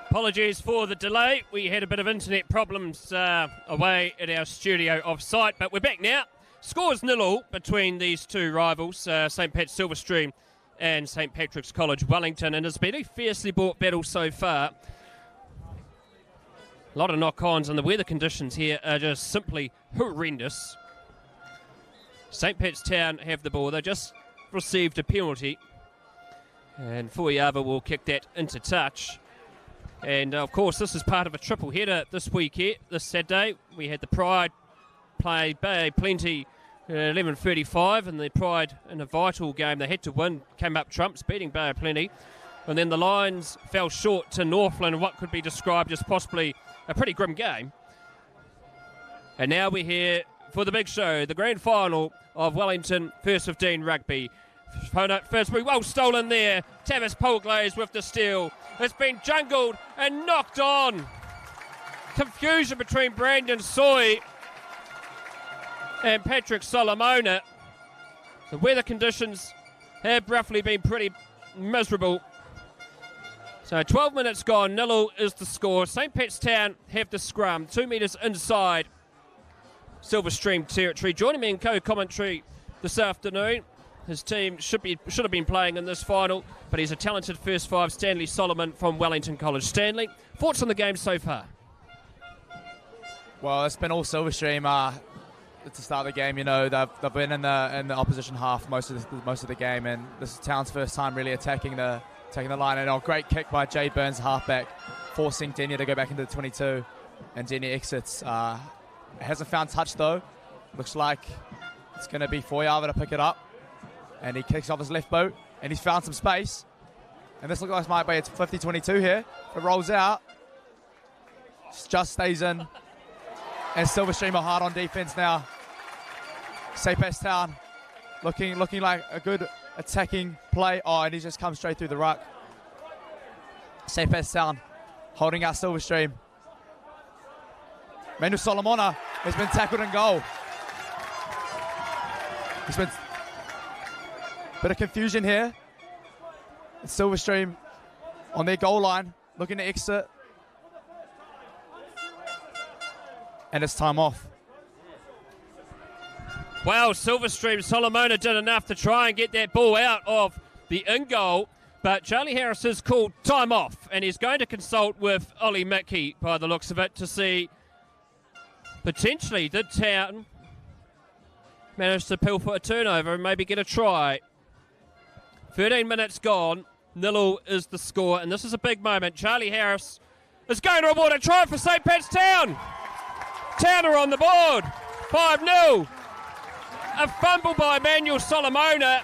Apologies for the delay. We had a bit of internet problems away at our studio off-site, but we're back now. Scores 0 between these two rivals, St. Pat's Silverstream and St. Patrick's College Wellington, and it's been a fiercely bought battle so far. A lot of knock-ons, and the weather conditions here are just simply horrendous. St. Pat's Town have the ball. They just received a penalty, and Fuiava will kick that into touch. And, of course, this is part of a triple header this week here, this Saturday. We had the Pride play Bay Plenty 11:35, and the Pride in a vital game they had to win came up trumps, beating Bay Plenty. And then the Lions fell short to Northland in what could be described as possibly a pretty grim game. And now we're here for the big show, the grand final of Wellington First 15 Rugby. First move, well stolen there. Tavis Polglaze with the steal. It's been jungled and knocked on. Confusion between Brandon Soy and Patrick Solomona. The weather conditions have roughly been pretty miserable. So 12 minutes gone, 0 is the score. St. Pat's Town have the scrum, 2 metres inside Silverstream territory. Joining me in co-commentary this afternoon, his team should have been playing in this final, but he's a talented first five, Stanley Solomon from Wellington College. Stanley, thoughts on the game so far? Well, it's been all Silverstream to start the game. You know, they've been in the opposition half most of the game, and this is Town's first time really attacking the line. And a great kick by Jay Burns, halfback, forcing Denia to go back into the 22, and Denia exits. Hasn't found touch though. Looks like it's going to be Fuiava to pick it up. And he kicks off his left boot, and he's found some space. And this looks like it might be a 50-22 here. It rolls out, just stays in. And Silverstream are hard on defense now. St. Pat's Town looking like a good attacking play. Oh, and he just comes straight through the ruck. St. Pat's Town holding out Silverstream. Manu Solomona has been tackled in goal. He's been bit of confusion here. Silverstream on their goal line, looking to exit. And it's time off. Well, Silverstream, Solomona did enough to try and get that ball out of the in-goal, but Charlie Harris has called time off, and he's going to consult with Ollie Mickey, by the looks of it, to see potentially did Town manage to pilfer a turnover and maybe get a try. 13 minutes gone, 0 is the score, and this is a big moment. Charlie Harris is going to award a try for St. Pat's Town. Town are on the board, 5-0. A fumble by Manuel Solomona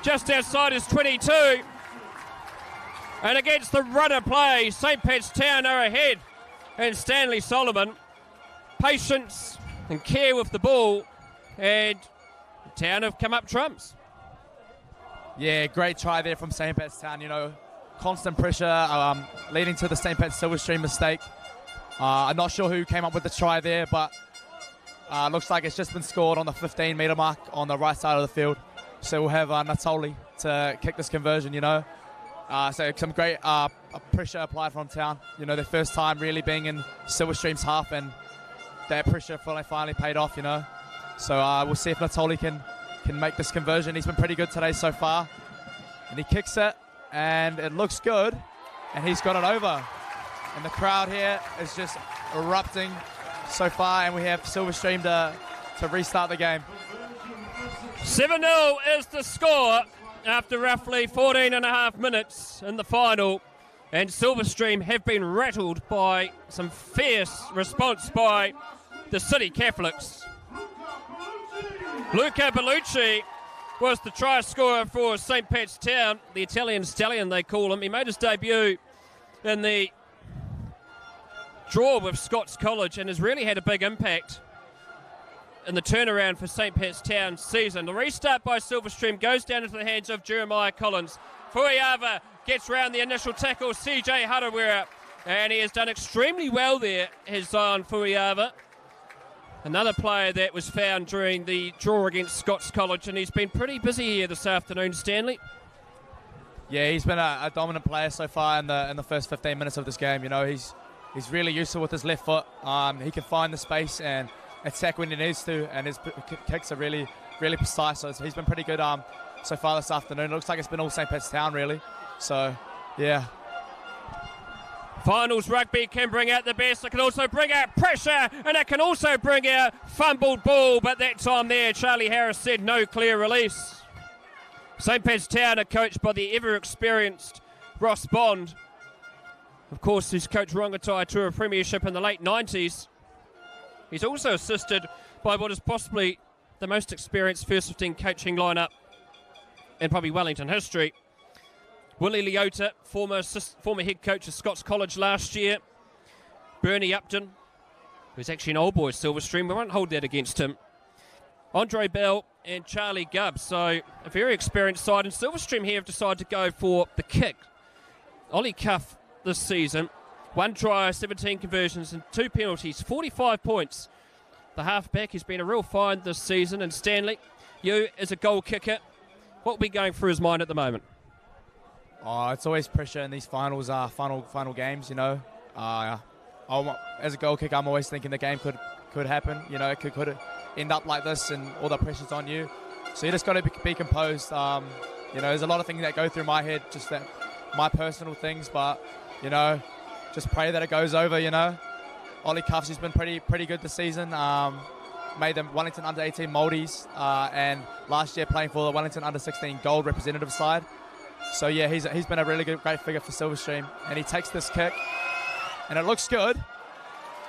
just outside his 22. And against the runner play, St. Pat's Town are ahead. And Stanley Solomon, patience and care with the ball, and Town have come up trumps. Yeah, great try there from St. Pat's Town. You know, constant pressure leading to the St. Pat's Silverstream mistake. I'm not sure who came up with the try there, but looks like it's just been scored on the 15-metre mark on the right side of the field. So we'll have Natoli to kick this conversion, you know. So some great pressure applied from Town. You know, their first time really being in Silverstream's half, and that pressure finally paid off, you know. So we'll see if Natoli can make this conversion. He's been pretty good today so far. And he kicks it, and it looks good, and he's got it over. And the crowd here is just erupting so far, and we have Silverstream to restart the game. 7-0 is the score after roughly 14 and a half minutes in the final, and Silverstream have been rattled by some fierce response by the City Catholics. Luca Bellucci was the try scorer for St. Pat's Town, the Italian stallion they call him. He made his debut in the draw with Scots College and has really had a big impact in the turnaround for St. Pat's Town's season. The restart by Silverstream goes down into the hands of Jeremiah Collins. Fuiava gets round the initial tackle, CJ Harawira, and he has done extremely well there, has Zion Fuiava. Another player that was found during the draw against Scots College, and he's been pretty busy here this afternoon, Stanley. Yeah, he's been a dominant player so far in the first 15 minutes of this game. You know, he's really useful with his left foot. He can find the space and attack when he needs to, and his kicks are really, really precise. So he's been pretty good so far this afternoon. It looks like it's been all St. Pat's Town, really. So, yeah. Finals rugby can bring out the best. It can also bring out pressure, and it can also bring out fumbled ball. But that time there, Charlie Harris said no clear release. St. Pat's Town are coached by the ever-experienced Ross Bond. Of course, he's coached Rongotai to a premiership in the late 90s. He's also assisted by what is possibly the most experienced first 15 coaching lineup in probably Wellington history. Willie Leota, former head coach of Scots College last year. Bernie Upton, who's actually an old boy at Silverstream. We won't hold that against him. Andre Bell and Charlie Gubb. So a very experienced side. And Silverstream here have decided to go for the kick. Ollie Cuff this season. 1 try, 17 conversions and 2 penalties. 45 points. The halfback has been a real find this season. And Stanley, you as a goal kicker, what will be going through his mind at the moment? Oh, it's always pressure in these finals, final games, you know. As a goal kicker, I'm always thinking the game could happen. You know, it could end up like this and all the pressure's on you. So you just got to be composed. You know, there's a lot of things that go through my head, just that my personal things, but, you know, just pray that it goes over, you know. Ollie Cuffs has been pretty good this season. Made them Wellington under-18 Maldies and last year playing for the Wellington under-16 Gold representative side. So, yeah, he's been a really great figure for Silverstream. And he takes this kick, and it looks good.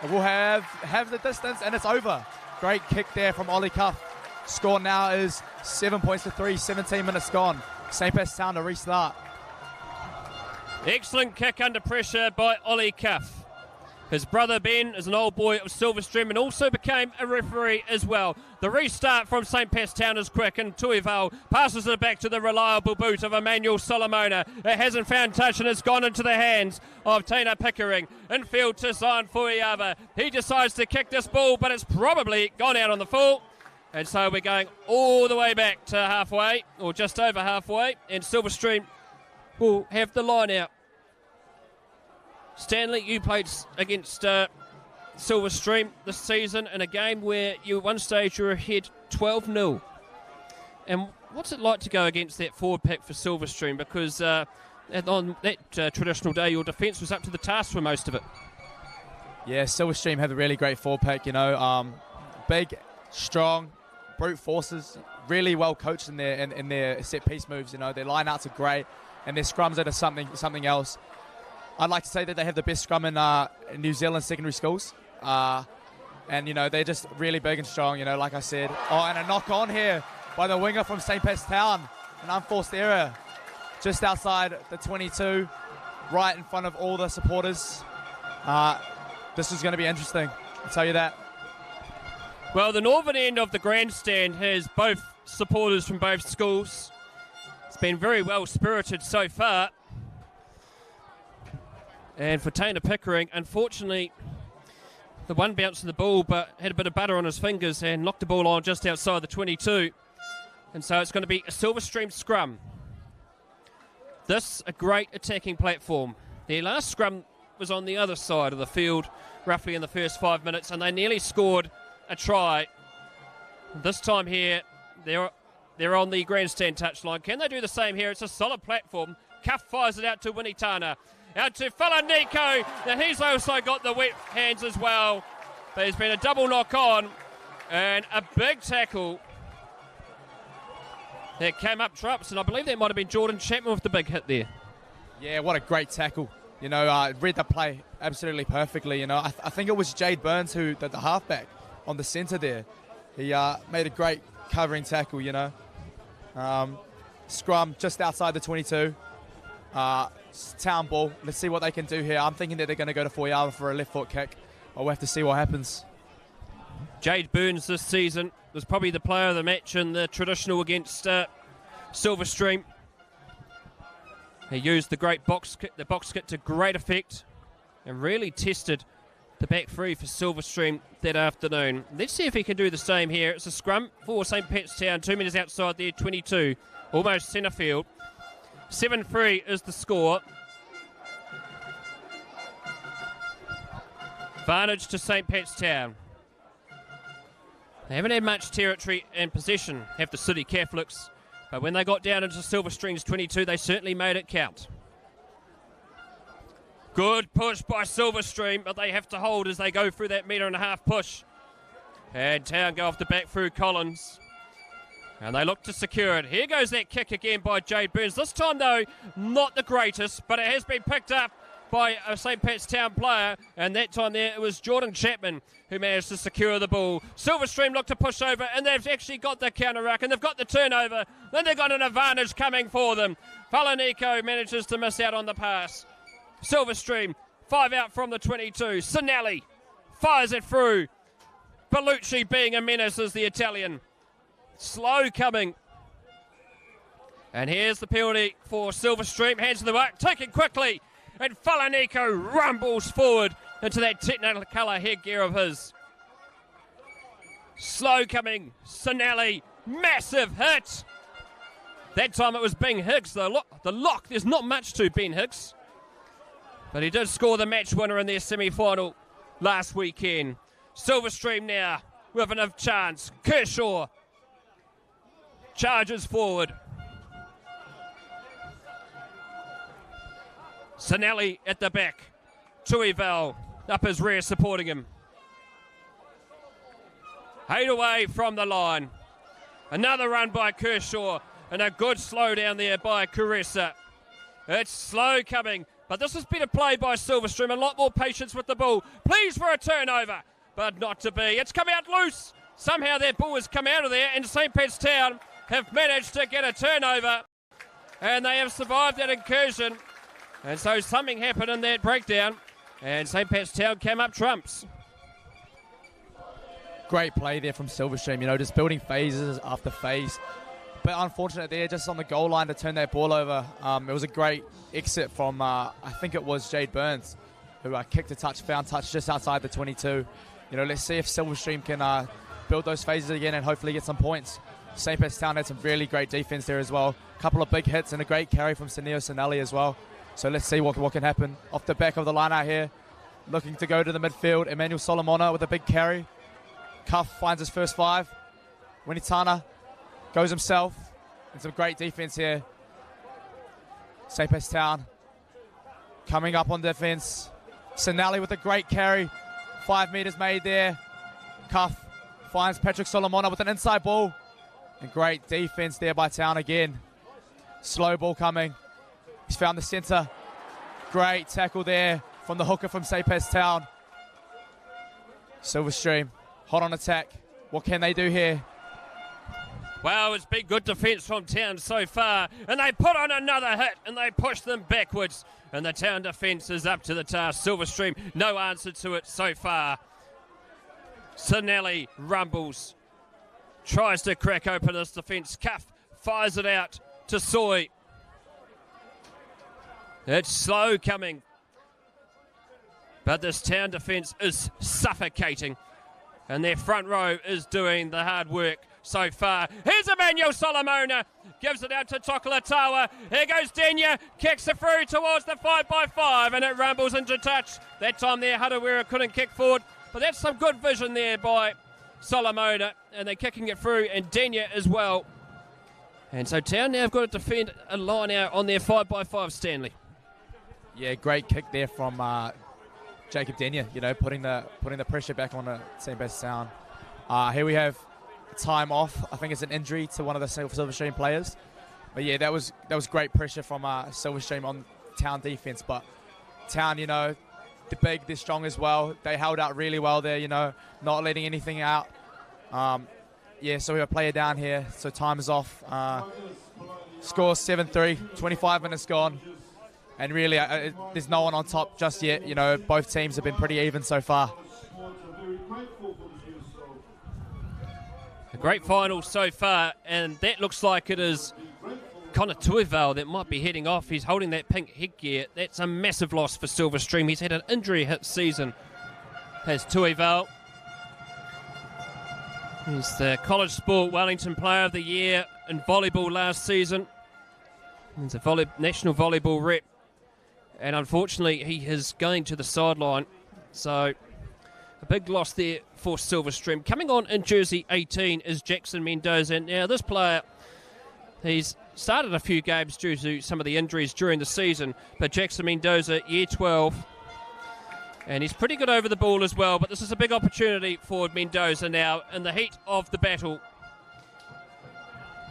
It will have the distance, and it's over. Great kick there from Ollie Cuff. Score now is 7 points to 3, 17 minutes gone. St. Pat's Town to restart. Excellent kick under pressure by Ollie Cuff. His brother Ben is an old boy of Silverstream and also became a referee as well. The restart from St. Pat's Town is quick, and Tuival passes it back to the reliable boot of Emmanuel Solomona. It hasn't found touch and it's gone into the hands of Taina Pickering. Infield to Zion Fuiava. He decides to kick this ball, but it's probably gone out on the full. And so we're going all the way back to halfway, or just over halfway, and Silverstream will have the line out. Stanley, you played against Silverstream this season in a game where at one stage you were ahead 12-0. And what's it like to go against that forward pack for Silverstream? Because on that traditional day, your defence was up to the task for most of it. Yeah, Silverstream have a really great forward pack, you know. Big, strong, brute forces, really well coached in their set-piece moves, you know. Their line-outs are great, and their scrums are something else. I'd like to say that they have the best scrum in New Zealand secondary schools. And, you know, they're just really big and strong, you know, like I said. Oh, and a knock on here by the winger from St. Pat's Town. An unforced error just outside the 22, right in front of all the supporters. This is going to be interesting, I'll tell you that. Well, the northern end of the grandstand has both supporters from both schools. It's been very well-spirited so far. And for Taina Pickering, unfortunately, the one bounced the ball but had a bit of butter on his fingers and knocked the ball on just outside the 22. And so it's going to be a Silverstream scrum. This, a great attacking platform. Their last scrum was on the other side of the field, roughly in the first 5 minutes, and they nearly scored a try. This time here, they're on the grandstand touchline. Can they do the same here? It's a solid platform. Cuff fires it out to Winitana. Out to Falaniko. Now he's also got the wet hands as well. There's been a double knock on and a big tackle that came up trumps, and I believe that might have been Jordan Chapman with the big hit there. Yeah, what a great tackle. You know, read the play absolutely perfectly. You know, I think it was Jade Burns the halfback on the centre there. He made a great covering tackle, you know. Scrum just outside the 22. Town ball. Let's see what they can do here. I'm thinking that they're going to go to Fuiava for a left foot kick. We'll have to see what happens. Jade Burns this season was probably the player of the match in the traditional against Silverstream. He used the box kick to great effect and really tested the back three for Silverstream that afternoon. Let's see if he can do the same here. It's a scrum for St. Pat's Town, 2 metres outside their 22, almost centre field. 7-3 is the score. Advantage to St. Pat's Town. They haven't had much territory and possession, have the City Catholics, but when they got down into Silverstream's 22, they certainly made it count. Good push by Silverstream, but they have to hold as they go through that metre-and-a-half push. And Town go off the back through Collins. And they look to secure it. Here goes that kick again by Jade Burns. This time, though, not the greatest, but it has been picked up by a St. Pat's Town player. And that time there, it was Jordan Chapman who managed to secure the ball. Silverstream look to push over, and they've actually got the counter-ruck, and they've got the turnover. Then they've got an advantage coming for them. Falanico manages to miss out on the pass. Silverstream, 5 out from the 22. Sinelli fires it through. Bellucci being a menace as the Italian. Slow coming. And here's the penalty for Silverstream. Hands to the back, taken quickly. And Falanico rumbles forward into that Technicolor headgear of his. Slow coming. Sinelli, massive hit. That time it was Ben Hicks. The lock, there's not much to Ben Hicks. But he did score the match winner in their semi-final last weekend. Silverstream now with enough chance. Kershaw charges forward. Sinelli at the back. Tuival up his rear supporting him. 8 away from the line. Another run by Kershaw and a good slow down there by Caressa. It's slow coming. But this has been a play by Silverstream. A lot more patience with the ball. Please for a turnover. But not to be. It's come out loose. Somehow that ball has come out of there. And St. Pat's Town have managed to get a turnover. And they have survived that incursion. And so something happened in that breakdown. And St. Pat's Town came up trumps. Great play there from Silverstream. You know, just building phases after phase. But unfortunate there, just on the goal line to turn that ball over. It was a great exit from, I think it was Jade Burns, who kicked a touch, found touch just outside the 22. You know, let's see if Silverstream can build those phases again and hopefully get some points. St. Pat's Town had some really great defense there as well. A couple of big hits and a great carry from Sineo Sinelli as well. So let's see what can happen. Off the back of the line out here, looking to go to the midfield. Emmanuel Solomona with a big carry. Cuff finds his first 5. Winitana goes himself. And some great defense here. St. Pat's Town coming up on defense. Sinelli with a great carry. 5 meters made there. Cuff finds Patrick Solomona with an inside ball. And great defense there by Town again. Slow ball coming. He's found the center. Great tackle there from the hooker from St. Pat's Town. Silverstream hot on attack. What can they do here? Wow, it's been good defence from Town so far. And they put on another hit and they push them backwards. And the Town defence is up to the task. Silverstream, no answer to it so far. Sinelli rumbles. Tries to crack open this defence. Cuff fires it out to Soy. It's slow coming. But this Town defence is suffocating. And their front row is doing the hard work so far. Here's Emmanuel Solomona. Gives it out to Tokolatawa. Here goes Denya. Kicks it through towards the 5x5. And it rumbles into touch. That time there, Hadawira couldn't kick forward. But that's some good vision there by Solomona. And they're kicking it through. And Denya as well. And so Town now have got to defend a line out on their 5x5, Stanley. Yeah, great kick there from Jacob Denya, you know, putting the pressure back on St. Pat's Town. Here we have time off. I think it's an injury to one of the Silverstream players. But yeah, that was great pressure from Silverstream on Town defense. But Town, you know, they're big, they're strong as well. They held out really well there, you know, not letting anything out. Yeah, so we have a player down here. So time is off. Score 7-3, 25 minutes gone. And really, there's no one on top just yet. You know, both teams have been pretty even so far. A great final so far, and that looks like it is Connor Tuival that might be heading off. He's holding that pink headgear. That's a massive loss for Silverstream. He's had an injury hit season, has Tuival. He's the College Sport Wellington Player of the Year in volleyball last season. He's a national volleyball rep, and unfortunately he is going to the sideline. So a big loss there for Silverstream. Coming on in jersey 18 is Jackson Mendoza. Now this player, he's started a few games due to some of the injuries during the season, but Jackson Mendoza, year 12, and he's pretty good over the ball as well, but this is a big opportunity for Mendoza now in the heat of the battle.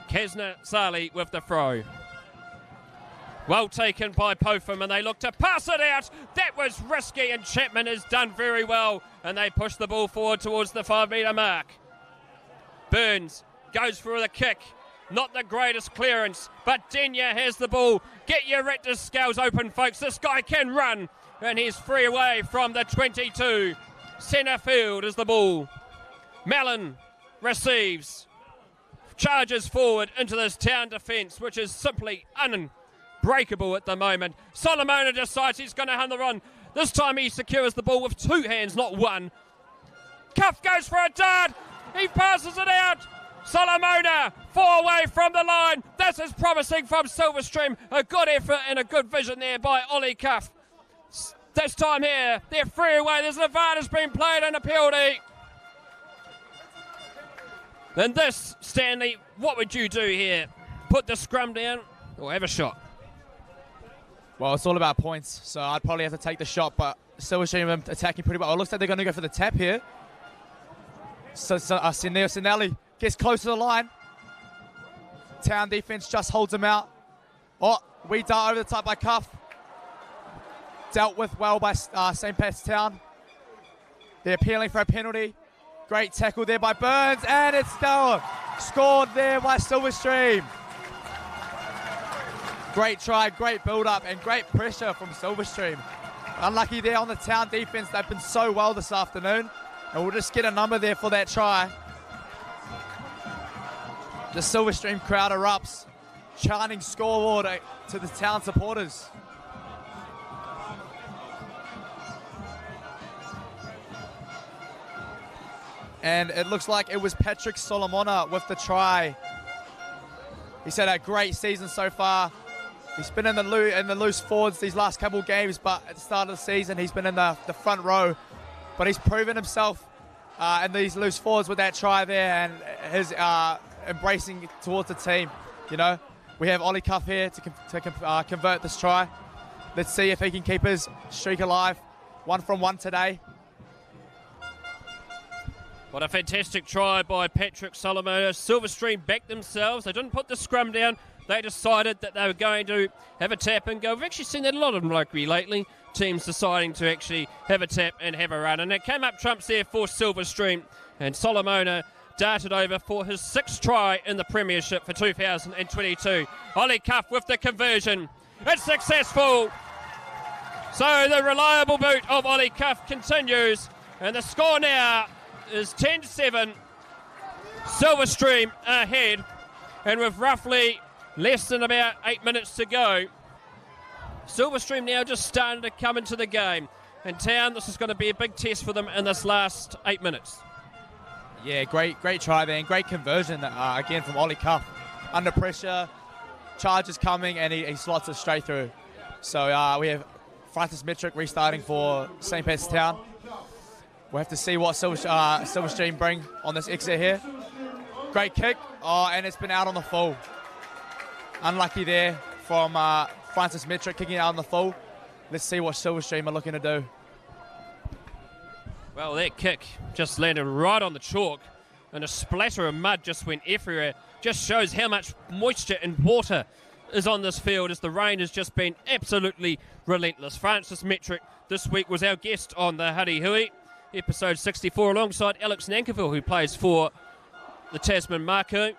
Kesna Sali with the throw. Well taken by Popham, and they look to pass it out. That was risky, and Chapman has done very well, and they push the ball forward towards the 5-metre mark. Burns goes for the kick. Not the greatest clearance, but Denya has the ball. Get your rectus scales open, folks. This guy can run, and he's free away from the 22. Centre field is the ball. Mallon receives. Charges forward into this town defence, which is simply unbreakable at the moment. Solomona decides he's going to hunt the run. This time he secures the ball with 2 hands, not 1. Cuff goes for a dart. He passes it out. Solomona, 4 away from the line. This is promising from Silverstream. A good effort and a good vision there by Ollie Cuff. This time here, they're free away. There's an advantage being played and a penalty. And this, Stanley, what would you do here? Put the scrum down or have a shot? Well, it's all about points, so I'd probably have to take the shot, but Silverstream attacking pretty well. It looks like they're going to go for the tap here. So Sinelli gets close to the line. Town defense just holds him out. Oh, we dart over the top by Cuff. Dealt with well by St. Pat's Town. They're appealing for a penalty. Great tackle there by Burns, and it's still scored there by Silverstream. Great try, great build-up, and great pressure from Silverstream. Unlucky there on the Town defense. They've been so well this afternoon, and we'll just get a number there for that try. The Silverstream crowd erupts, chanting scoreboard to the Town supporters. And it looks like it was Patrick Solomona with the try. He's had a great season so far. He's been in the loose forwards these last couple of games, but at the start of the season, he's been in the front row. But he's proven himself in these loose forwards with that try there, and his embracing towards the team. You know, we have Ollie Cuff here to convert this try. Let's see if he can keep his streak alive. 1 from 1 today. What a fantastic try by Patrick Solomona. Silverstream backed themselves. They didn't put the scrum down. They decided that they were going to have a tap and go. We've actually seen that a lot in rugby lately. Teams deciding to actually have a tap and have a run. And it came up trumps there for Silverstream. And Solomona darted over for his 6th try in the Premiership for 2022. Ollie Cuff with the conversion. It's successful. So the reliable boot of Ollie Cuff continues. And the score now is 10-7. Silverstream ahead, and with roughly less than about 8 minutes to go, Silverstream now just starting to come into the game. And Town, this is going to be a big test for them in this last 8 minutes. Yeah, great try there, and great conversion again from Ollie Cuff. Under pressure, charges coming, and he slots it straight through. So we have Francis Metric restarting for St. Pat's Town. We'll have to see what Silverstream bring on this exit here. Great kick. Oh, and it's been out on the full. Unlucky there from Francis Metric kicking out on the full. Let's see what Silverstream are looking to do. Well, that kick just landed right on the chalk, and a splatter of mud just went everywhere. Just shows how much moisture and water is on this field, as the rain has just been absolutely relentless. Francis Metric this week was our guest on the Hurry Hui, episode 64, alongside Alex Nankiville, who plays for the Tasman Mako.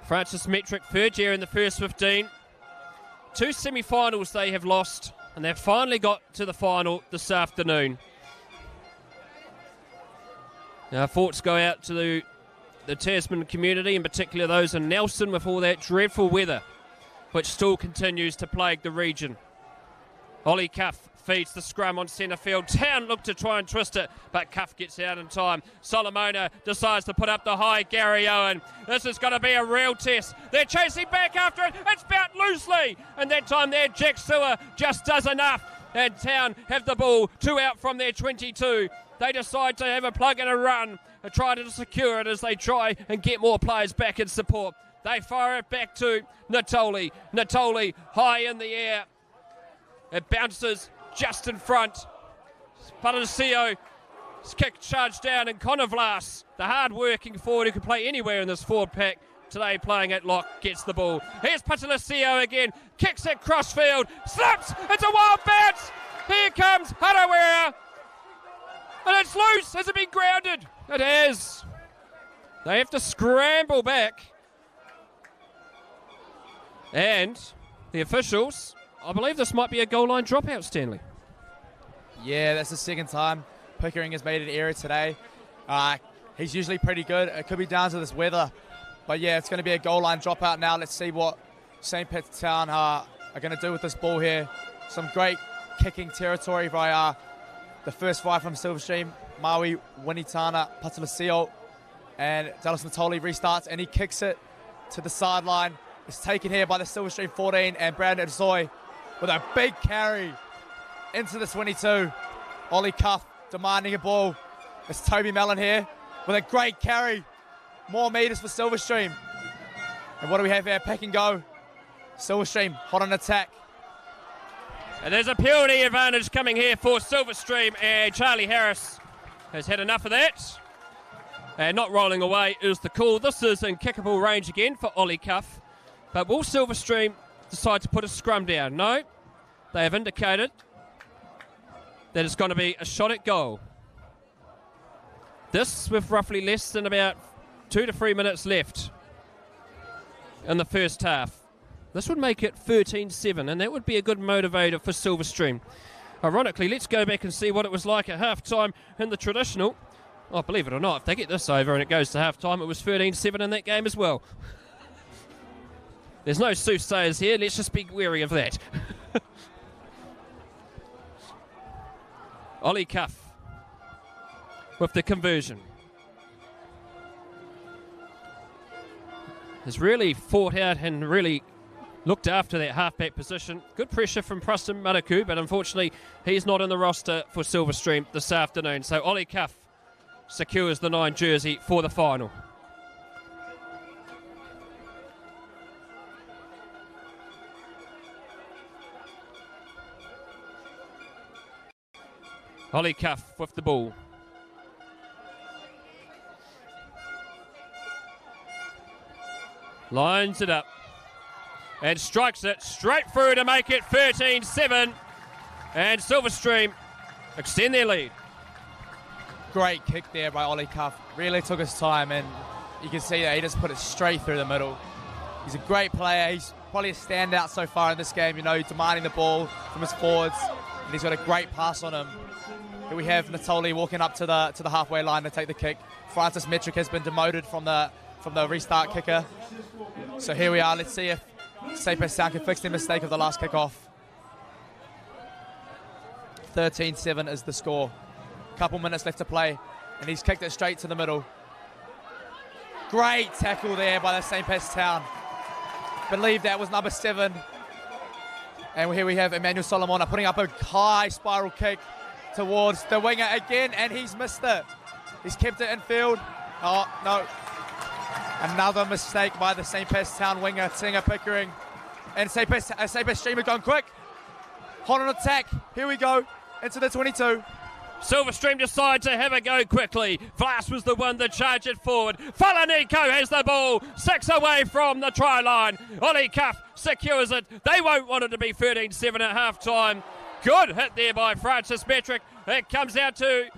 Francis Metric, 3rd year in the first 15. 2 semi-finals they have lost, and they've finally got to the final this afternoon. Now, thoughts go out to the Tasman community, in particular those in Nelson, with all that dreadful weather, which still continues to plague the region. Ollie Cuff feeds the scrum on centre field. Town look to try and twist it, but Cuff gets out in time. Solomona decides to put up the high. Gary Owen. This is going to be a real test. They're chasing back after it. It's bounced loosely. And that time there, Jack Sewer just does enough. And Town have the ball 2 out from their 22. They decide to have a plug and a run and try to secure it as they try and get more players back in support. They fire it back to Natoli. Natoli high in the air. It bounces just in front. Palasio kick charged down, and Connor Vlas, the hard-working forward who can play anywhere in this forward pack, today playing at lock, gets the ball. Here's Palasio again, kicks it crossfield, slips, it's a wild bounce. Here comes Harawira, and it's loose. Has it been grounded? It has. They have to scramble back. And the officials, I believe this might be a goal line dropout, Stanley. Yeah, that's the second time Pickering has made an error today. He's usually pretty good. It could be down to this weather. But yeah, it's going to be a goal line dropout now. Let's see what St. Pat's Town are going to do with this ball here. Some great kicking territory by the first five from Silverstream. Maui, Winitana, Patalasio, and Dallas Natoli restarts, and he kicks it to the sideline. It's taken here by the Silverstream 14 and Brandon Zoy with a big carry into the 22. Ollie Cuff demanding a ball. It's Toby Mellon here with a great carry. More metres for Silverstream. And what do we have here? Pick and go. Silverstream hot on attack. And there's a penalty advantage coming here for Silverstream, and Charlie Harris has had enough of that. And not rolling away is the call. This is in kickable range again for Ollie Cuff. But will Silverstream decide to put a scrum down? No. They have indicated that it's going to be a shot at goal. This with roughly less than about 2 to 3 minutes left in the first half. This would make it 13-7, and that would be a good motivator for Silverstream. Ironically, let's go back and see what it was like at half-time in the traditional. Oh, believe it or not, if they get this over and it goes to half-time, it was 13-7 in that game as well. There's no soothsayers here. Let's just be wary of that. Ollie Cuff with the conversion. Has really fought out and really looked after that halfback position. Good pressure from Preston Manaku, but unfortunately he's not in the roster for Silverstream this afternoon. So Ollie Cuff secures the 9 jersey for the final. Ollie Cuff with the ball. Lines it up and strikes it straight through to make it 13-7. And Silverstream extend their lead. Great kick there by Ollie Cuff. Really took his time, and you can see that he just put it straight through the middle. He's a great player. He's probably a standout so far in this game. You know, he's demanding the ball from his forwards, and he's got a great pass on him. Here we have Natoli walking up to the halfway line to take the kick. Francis Metric has been demoted from the restart kicker. So here we are. Let's see if St. Pat's Town can fix their mistake of the last kickoff. 13-7 is the score. Couple minutes left to play, and he's kicked it straight to the middle. Great tackle there by the St. Pat's Town. Believe that was number 7. And here we have Emmanuel Solomona putting up a high spiral kick towards the winger again, and he's missed it. He's kept it in field. Oh, no. Another mistake by the St. Pat's Town winger, Tinga Pickering. And St. Pat's Streamer going quick. Hot on attack. Here we go. Into the 22. Silverstream decide to have a go quickly. Vlas was the one that charged it forward. Falaniko has the ball. 6 away from the try line. Ollie Cuff secures it. They won't want it to be 13-7 at half-time. Good hit there by Francis Metric. It comes out to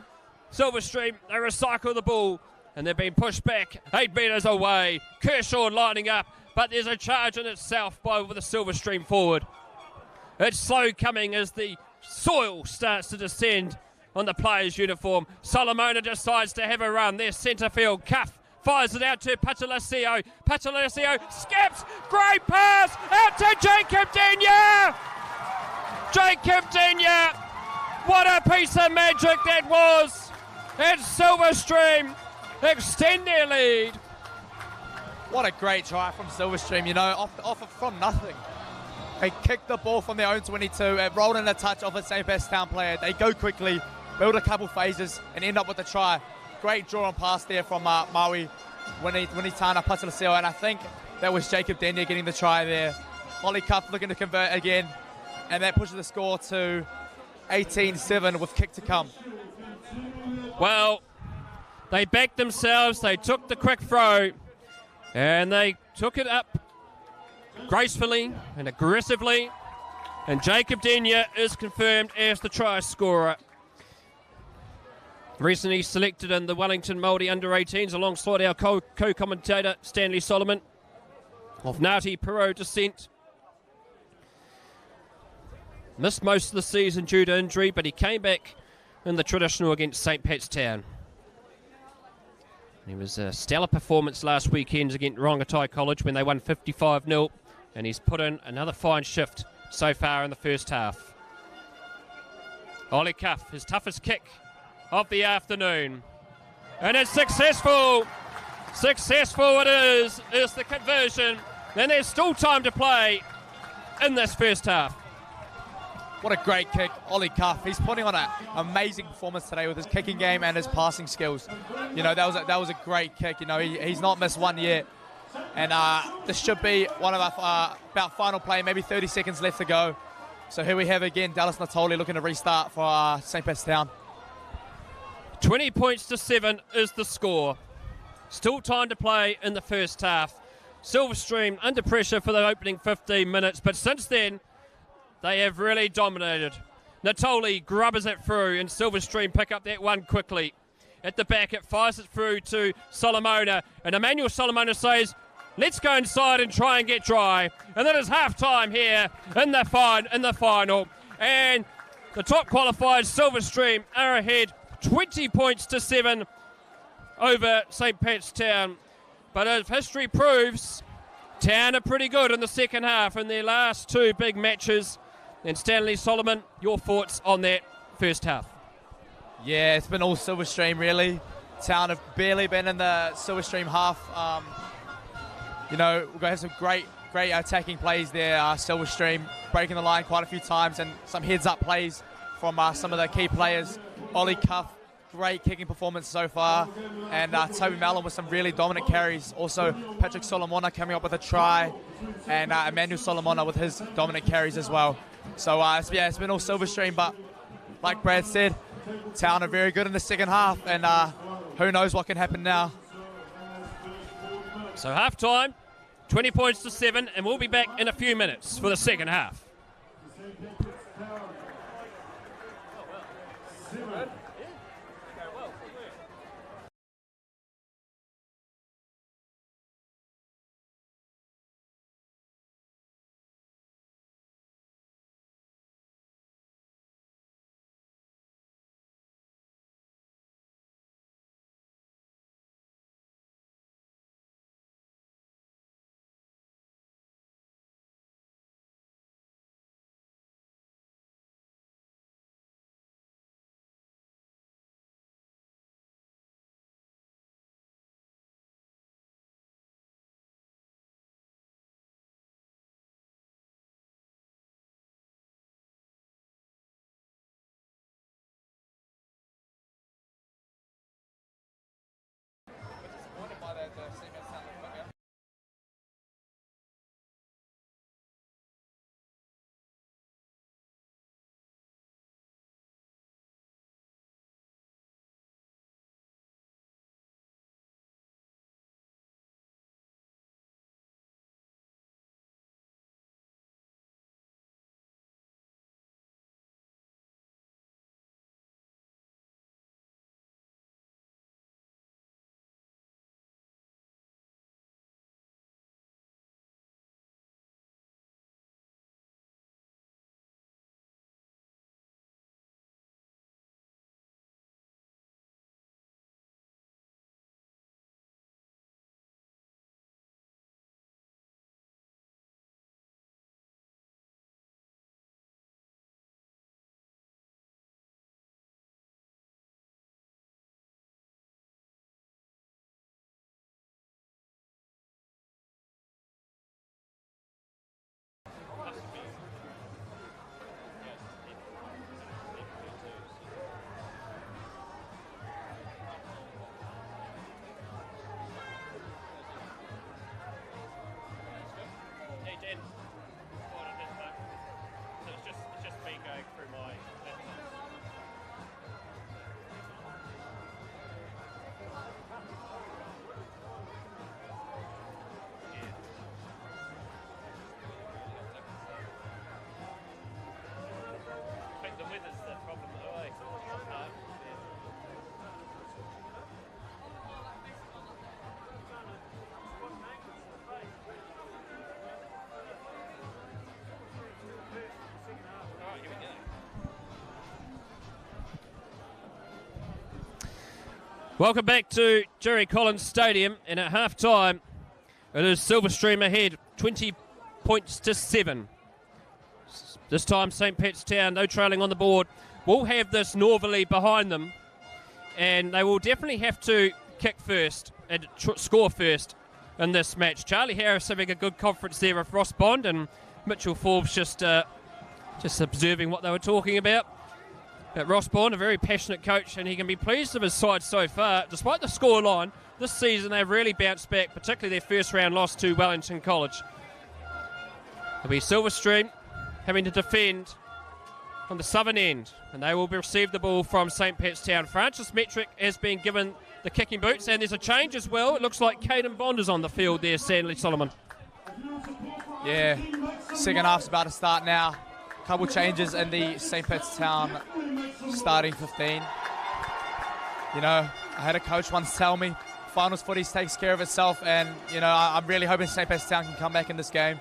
Silverstream. They recycle the ball, and they're being pushed back 8 metres away. Kershaw lining up, but there's a charge in itself by the Silverstream forward. It's slow coming as the soil starts to descend on the player's uniform. Solomona decides to have a run. There's centre field. Cuff fires it out to Patalasio. Patalasio skips. Great pass out to Jacob Denia. Jacob Denia What a piece of magic that was! And Silverstream extend their lead. What a great try from Silverstream, you know, from nothing. They kicked the ball from their own 22, it rolled in a touch off a St. Pat's Town player. They go quickly, build a couple phases, and end up with a try. Great draw and pass there from Maui, Winitana Patalaseo, and I think that was Jacob Denier getting the try there. Ollie Cuff looking to convert again, and that pushes the score to 18-7 with kick to come. Well, they backed themselves, they took the quick throw, and they took it up gracefully and aggressively, and Jacob Denier is confirmed as the try scorer. Recently selected in the Wellington Māori under-18s alongside our co-commentator Stanley Solomon of Ngāti Piro descent. Missed most of the season due to injury, but he came back in the traditional against St. Pat's Town. It was a stellar performance last weekend against Rongotai College when they won 55-0, and he's put in another fine shift so far in the first half. Ollie Cuff, his toughest kick of the afternoon. And it's successful. Successful it is the conversion. And there's still time to play in this first half. What a great kick, Ollie Cuff. He's putting on an amazing performance today with his kicking game and his passing skills. You know, that was a great kick. You know, he's not missed one yet. And this should be one of our about final play, maybe 30 seconds left to go. So here we have again Dallas Natoli looking to restart for St. Pat's Town. 20 points to 7 is the score. Still time to play in the first half. Silverstream under pressure for the opening 15 minutes, but since then, they have really dominated. Natoli grubbers it through, and Silverstream pick up that one quickly. At the back, it fires it through to Solomona, and Emmanuel Solomona says, let's go inside and try and get dry. And that is half-time here in the final. And the top qualified Silverstream are ahead 20 points to 7 over St. Pat's Town. But as history proves, Town are pretty good in the second half in their last two big matches. And Stanley Solomon, your thoughts on that first half? Yeah, it's been all Silverstream really. Town have barely been in the Silverstream half. You know, we're going to have some great attacking plays there. Silverstream breaking the line quite a few times, and some heads-up plays from some of the key players. Ollie Cuff, great kicking performance so far, and Toby Mallon with some really dominant carries. Also, Patrick Solomona coming up with a try, and Emmanuel Solomona with his dominant carries as well. So, it's been all Silverstream, but like Brad said, Town are very good in the second half, and who knows what can happen now. So half-time, 20 points to 7, and we'll be back in a few minutes for the second half. and what it is, but so it's just me going through my laptop. I think the weather's the problem though, eh? Alright, here we go. Welcome back to Jerry Collins Stadium, and at half time it is Silverstream ahead 20 points to 7. This time St. Pat's Town, no trailing on the board, will have this Northerly behind them, and they will definitely have to kick first and score first in this match. Charlie Harris having a good conference there with Ross Bond, and Mitchell Forbes just observing what they were talking about. But Ross Bond, a very passionate coach, and he can be pleased with his side so far. Despite the scoreline, this season they've really bounced back, particularly their first round loss to Wellington College. It'll be Silverstream having to defend on the southern end, and they will receive the ball from St. Pat's Town. Francis Metric has been given the kicking boots, and there's a change as well. It looks like Caden Bond is on the field there, Stanley Solomon. Yeah, second half's about to start now. Couple changes in the St. Pat's Town starting 15. You know, I had a coach once tell me, finals footies takes care of itself, and, you know, I'm really hoping St. Pat's Town can come back in this game,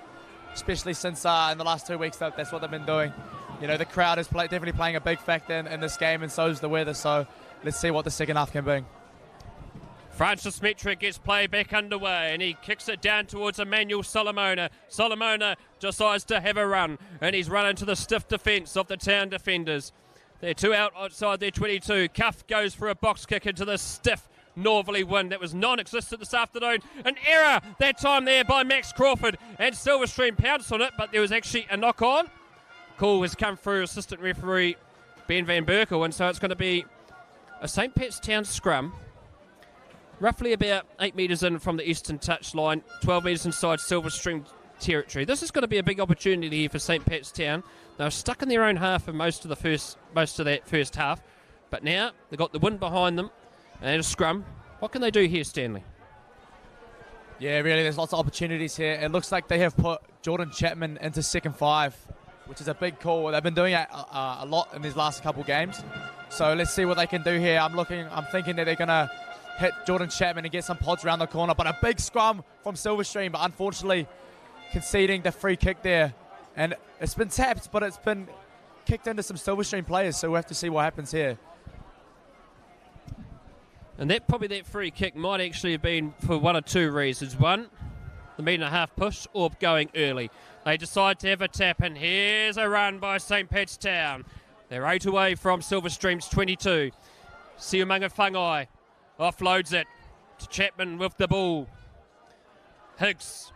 especially since in the last 2 weeks that's what they've been doing. You know, the crowd is definitely playing a big factor in this game, and so is the weather, so let's see what the second half can bring. Francis Metric gets play back underway, and he kicks it down towards Emmanuel Solomona. Solomona decides to have a run, and he's run into the stiff defence of the Town defenders. They're two outside their 22. Cuff goes for a box kick into the stiff northerly wind that was non-existent this afternoon. An error that time there by Max Crawford, and Silverstream pounced on it, but there was actually a knock-on. Call has come through assistant referee Ben Van Berkel, and so it's going to be a St. Pat's Town scrum, roughly about 8 metres in from the eastern touchline, 12 metres inside Silverstream territory. This is going to be a big opportunity here for St. Pat's Town. They were stuck in their own half for most of that first half, but now they've got the wind behind them and a scrum. What can they do here, Stanley? Yeah, really, there's lots of opportunities here. It looks like they have put Jordan Chapman into second five, which is a big call. They've been doing it a lot in these last couple games. So let's see what they can do here. I'm thinking that they're going to hit Jordan Chapman and get some pods around the corner, but a big scrum from Silverstream, but unfortunately conceding the free kick there. And it's been tapped, but it's been kicked into some Silverstream players, so we'll have to see what happens here. And that free kick might actually have been for one or two reasons. One, the metre and a half push, or going early. They decide to have a tap, and here's a run by St. Pat's Town. They're 8 away from Silverstream's 22. Siumunga Whangai offloads it to Chapman with the ball. Higgs,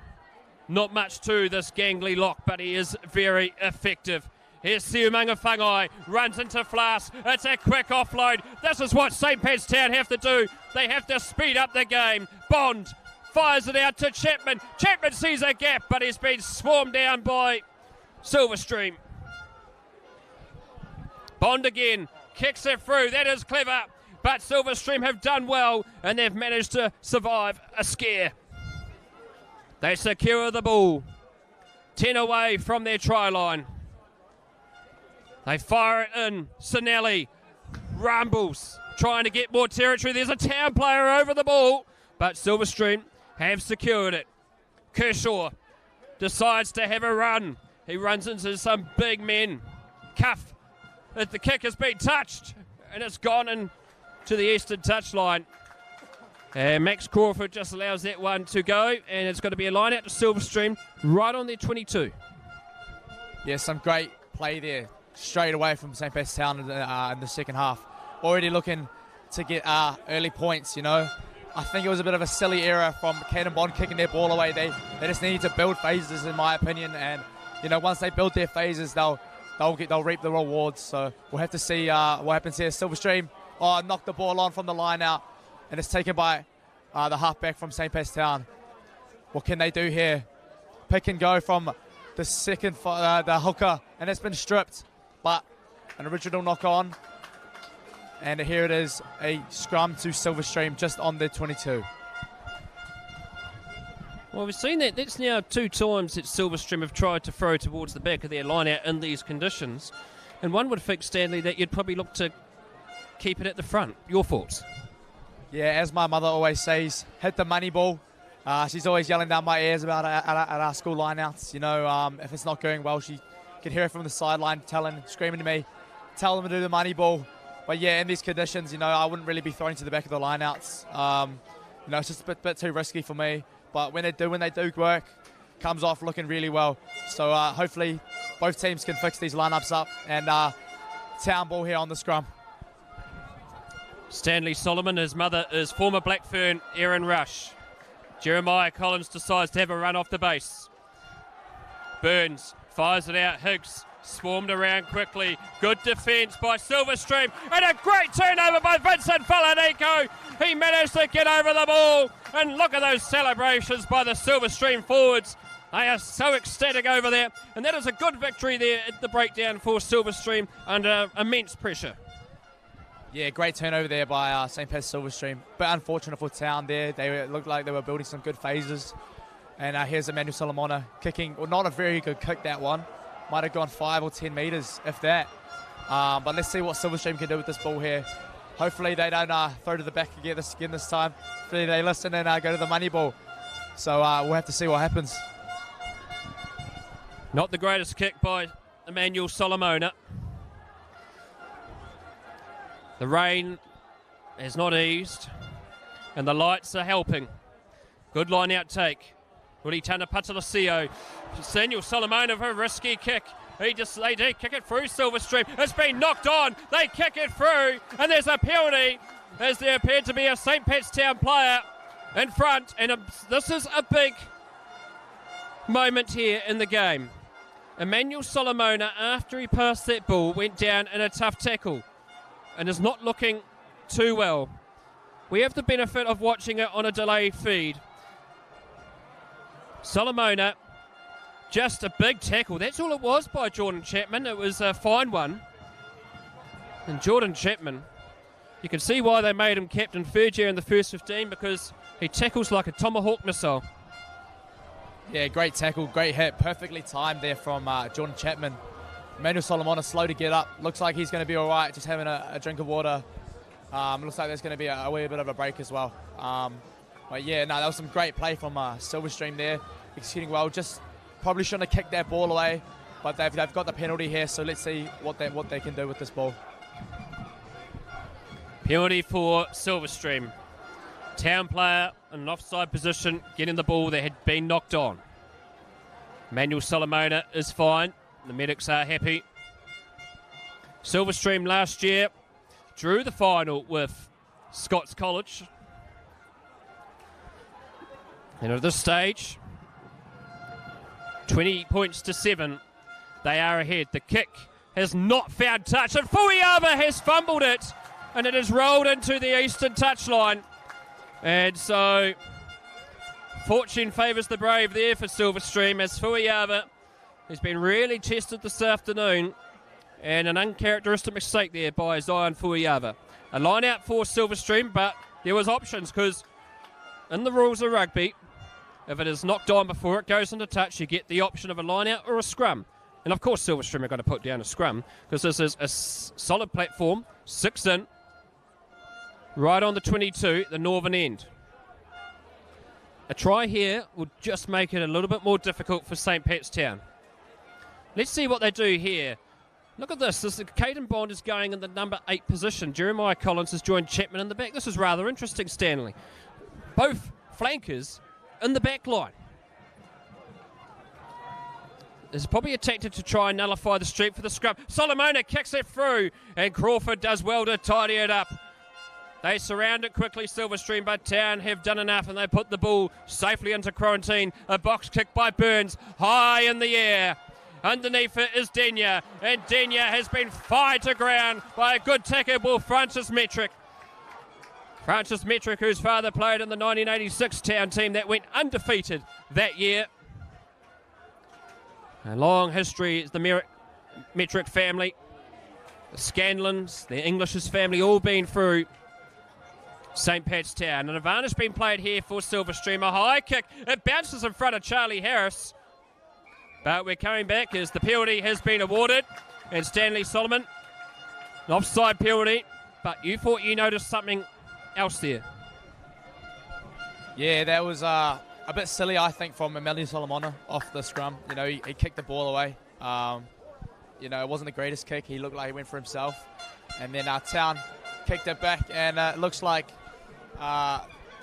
not much to this gangly lock, but he is very effective. Here's Siumunga Whangai, runs into Flass. It's a quick offload. This is what St. Pat's Town have to do. They have to speed up the game. Bond fires it out to Chapman. Chapman sees a gap, but he's been swarmed down by Silverstream. Bond again, kicks it through. That is clever, but Silverstream have done well, and they've managed to survive a scare. They secure the ball. 10 away from their try line. They fire it in. Sinelli rumbles, trying to get more territory. There's a Town player over the ball, but Silverstream have secured it. Kershaw decides to have a run. He runs into some big men. Cuff, the kick has been touched, and it's gone into the eastern touchline. And Max Crawford just allows that one to go, and it's going to be a line out to Silverstream right on their 22. Yeah, some great play there straight away from St. Pat's Town in the second half. Already looking to get early points, you know. I think it was a bit of a silly error from Caden Bond kicking their ball away. They just need to build phases, in my opinion, and you know, once they build their phases, they'll reap the rewards. So we'll have to see what happens here. Silverstream knocked the ball on from the line out, and it's taken by the halfback from St. Pat's Town. What can they do here? Pick and go from the second, the hooker, and it's been stripped, but an original knock on. And here it is, a scrum to Silverstream just on the 22. Well, we've seen that. That's now 2 times that Silverstream have tried to throw towards the back of their line-out in these conditions. And one would think, Stanley, that you'd probably look to keep it at the front. Your thoughts? Yeah, as my mother always says, hit the money ball. She's always yelling down my ears about at our school lineouts. You know, if it's not going well, she can hear it from the sideline, screaming to me, tell them to do the money ball. But yeah, in these conditions, you know, I wouldn't really be throwing to the back of the lineouts. You know, it's just a bit too risky for me. But when they do work, comes off looking really well. So hopefully both teams can fix these lineups up, and town ball here on the scrum. Stanley Solomon, his mother is former Blackfern Erin Rush. Jeremiah Collins decides to have a run off the base. Burns fires it out. Higgs swarmed around quickly. Good defence by Silverstream, and a great turnover by Vincent Falanico. He managed to get over the ball, and look at those celebrations by the Silverstream forwards. They are so ecstatic over there, and that is a good victory there at the breakdown for Silverstream under immense pressure. Yeah, great turnover there by St. Pat's Silverstream. But unfortunate for Town there. They looked like they were building some good phases. And here's Emmanuel Solomona kicking, well, not a very good kick, that one. Might have gone 5 or 10 metres, if that. But let's see what Silverstream can do with this ball here. Hopefully they don't throw to the back again this time. Hopefully they listen and go to the money ball. So we'll have to see what happens. Not the greatest kick by Emmanuel Solomona. The rain has not eased, and the lights are helping. Good line out take. Uritana Patalasio. Emmanuel Solomona for a risky kick. They do kick it through Silverstream. It's been knocked on. They kick it through, and there's a penalty as there appeared to be a St. Pat's Town player in front. And this is a big moment here in the game. Emmanuel Solomona, after he passed that ball, went down in a tough tackle and is not looking too well. We have the benefit of watching it on a delayed feed. Solomona, just a big tackle. That's all it was by Jordan Chapman. It was a fine one. And Jordan Chapman, you can see why they made him captain third year in the first 15, because he tackles like a tomahawk missile. Yeah, great tackle, great hit, perfectly timed there from Jordan Chapman. Emmanuel Solomona slow to get up. Looks like he's going to be all right, just having a drink of water. Looks like there's going to be a wee bit of a break as well. But yeah, no, that was some great play from Silverstream there, executing well. Just probably shouldn't have kicked that ball away, but they've got the penalty here, so let's see what they can do with this ball. Penalty for Silverstream. Town player in an offside position getting the ball that had been knocked on. Emmanuel Solomona is fine. The medics are happy. Silverstream last year drew the final with Scots College. And at this stage, 20 points to 7, they are ahead. The kick has not found touch, and Fuiava has fumbled it, and it has rolled into the eastern touchline. And so fortune favours the brave there for Silverstream, as Fuiava has been really tested this afternoon, and an uncharacteristic mistake there by Zion Fuiava. A line out for Silverstream, but there was options, because in the rules of rugby, if it is knocked on before it goes into touch, you get the option of a line out or a scrum. And of course Silverstream are going to put down a scrum, because this is a solid platform, 6 in, right on the 22, the northern end. A try here would just make it a little bit more difficult for St. Pat's Town. Let's see what they do here. Look at this. Caden Bond is going in the number 8 position. Jeremiah Collins has joined Chapman in the back. This is rather interesting, Stanley. Both flankers in the back line. There's probably a tactic to try and nullify the streak for the scrum. Solomona kicks it through, and Crawford does well to tidy it up. They surround it quickly, Silverstream, but Town have done enough, and they put the ball safely into quarantine. A box kick by Burns, high in the air. Underneath it is Denya, and Denya has been fired to ground by a good tackle ball, Francis Metric. Francis Metric, whose father played in the 1986 Town team that went undefeated that year. A long history. It's the Metric family, the Scanlons, the English's family, all been through St. Pat's Town. An advantage being played here for Silverstream. A high kick. It bounces in front of Charlie Harris. But we're coming back as the penalty has been awarded. And Stanley Solomon, an offside penalty. But you thought you noticed something else there. Yeah, that was a bit silly, I think, from Emilio Solomona off the scrum. You know, he kicked the ball away. You know, it wasn't the greatest kick. He looked like he went for himself. And then Town kicked it back, and it looks like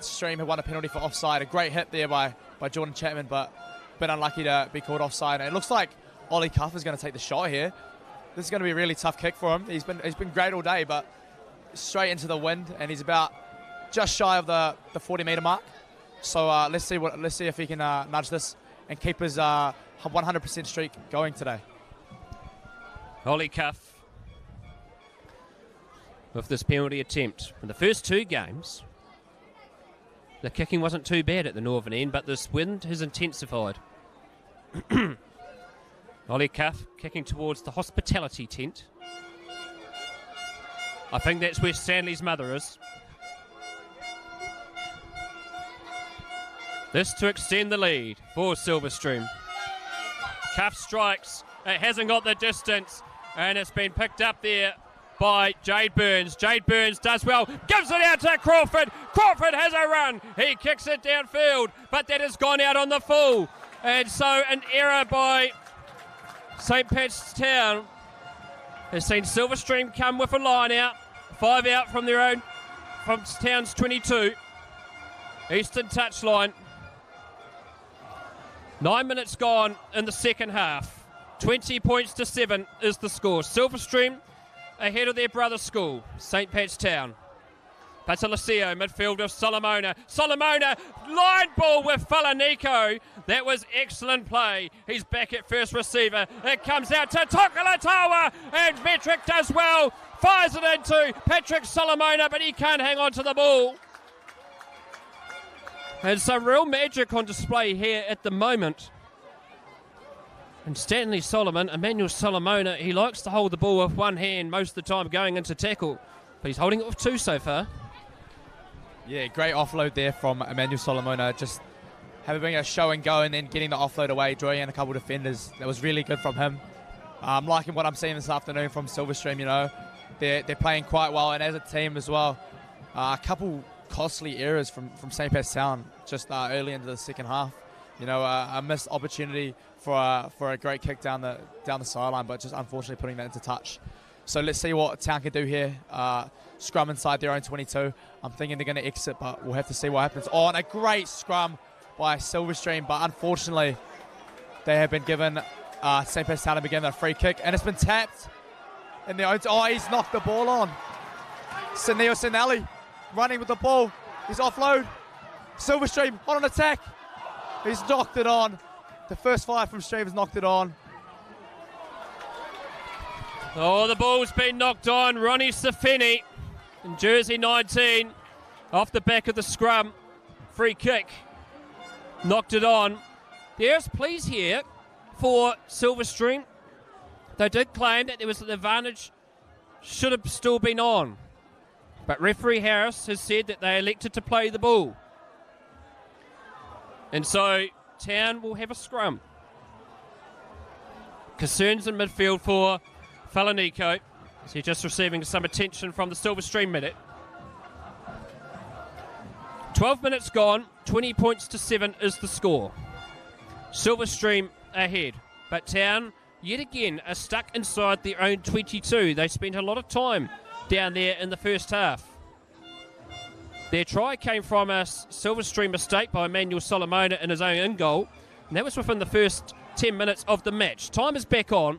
Stream had won a penalty for offside. A great hit there by Jordan Chapman, but a bit unlucky to be called offside. And it looks like Ollie Cuff is going to take the shot here. This is going to be a really tough kick for him. He's been great all day, but straight into the wind, and he's about just shy of the 40-metre mark. So let's see if he can nudge this and keep his 100% streak going today. Ollie Cuff with this penalty attempt. In the first two games, the kicking wasn't too bad at the northern end, but this wind has intensified. Ollie Cuff kicking towards the hospitality tent. I think that's where Stanley's mother is. This to extend the lead for Silverstream. Cuff strikes. It hasn't got the distance, and it's been picked up there by Jade Burns. Jade Burns does well, gives it out to Crawford. Crawford has a run. He kicks it downfield, but that has gone out on the full. And so an error by St. Pat's Town has seen Silverstream come with a line out. 5 out from their own, from Town's 22. Eastern touchline. 9 minutes gone in the second half. 20 points to 7 is the score. Silverstream ahead of their brother school, St. Pat's Town. Patalicio, midfield of Solomona. Solomona, line ball with Falanico. That was excellent play. He's back at first receiver. It comes out to Tokalatawa, and Metric does well. Fires it into Patrick Solomona, but he can't hang on to the ball. And some real magic on display here at the moment. And Stanley Solomon, Emmanuel Solomona, he likes to hold the ball with one hand most of the time going into tackle, but he's holding it with two so far. Yeah, great offload there from Emmanuel Solomona. Just having a show and go and then getting the offload away, drawing in a couple of defenders. That was really good from him. I'm liking what I'm seeing this afternoon from Silverstream, you know. They're playing quite well, and as a team as well. A couple costly errors from St. Pat's Town just early into the second half. You know, a missed opportunity for a great kick down the sideline, but just unfortunately putting that into touch. So let's see what Town can do here. Scrum inside their own 22. I'm thinking they're going to exit, but we'll have to see what happens. Oh, and a great scrum by Silverstream, but unfortunately they have been given St. Pat's Town to begin a free kick, and it's been tapped in their own. Oh, he's knocked the ball on. Sineo Sinelli running with the ball. He's offload. Silverstream on an attack. He's knocked it on. The first five from Stream has knocked it on. Oh, the ball's been knocked on. Ronnie Safini in jersey 19 off the back of the scrum. Free kick. Knocked it on. There's pleas here for Silverstream. They did claim that there was an advantage, should have still been on. But referee Harris has said that they elected to play the ball. And so Town will have a scrum. Concerns in midfield for Falanico. So he's just receiving some attention from the Silverstream minute. 12 minutes gone, 20 points to 7 is the score. Silverstream ahead, but Town yet again are stuck inside their own 22. They spent a lot of time down there in the first half. Their try came from a Silverstream mistake by Emmanuel Solomona in his own in goal, and that was within the first 10 minutes of the match. Time is back on,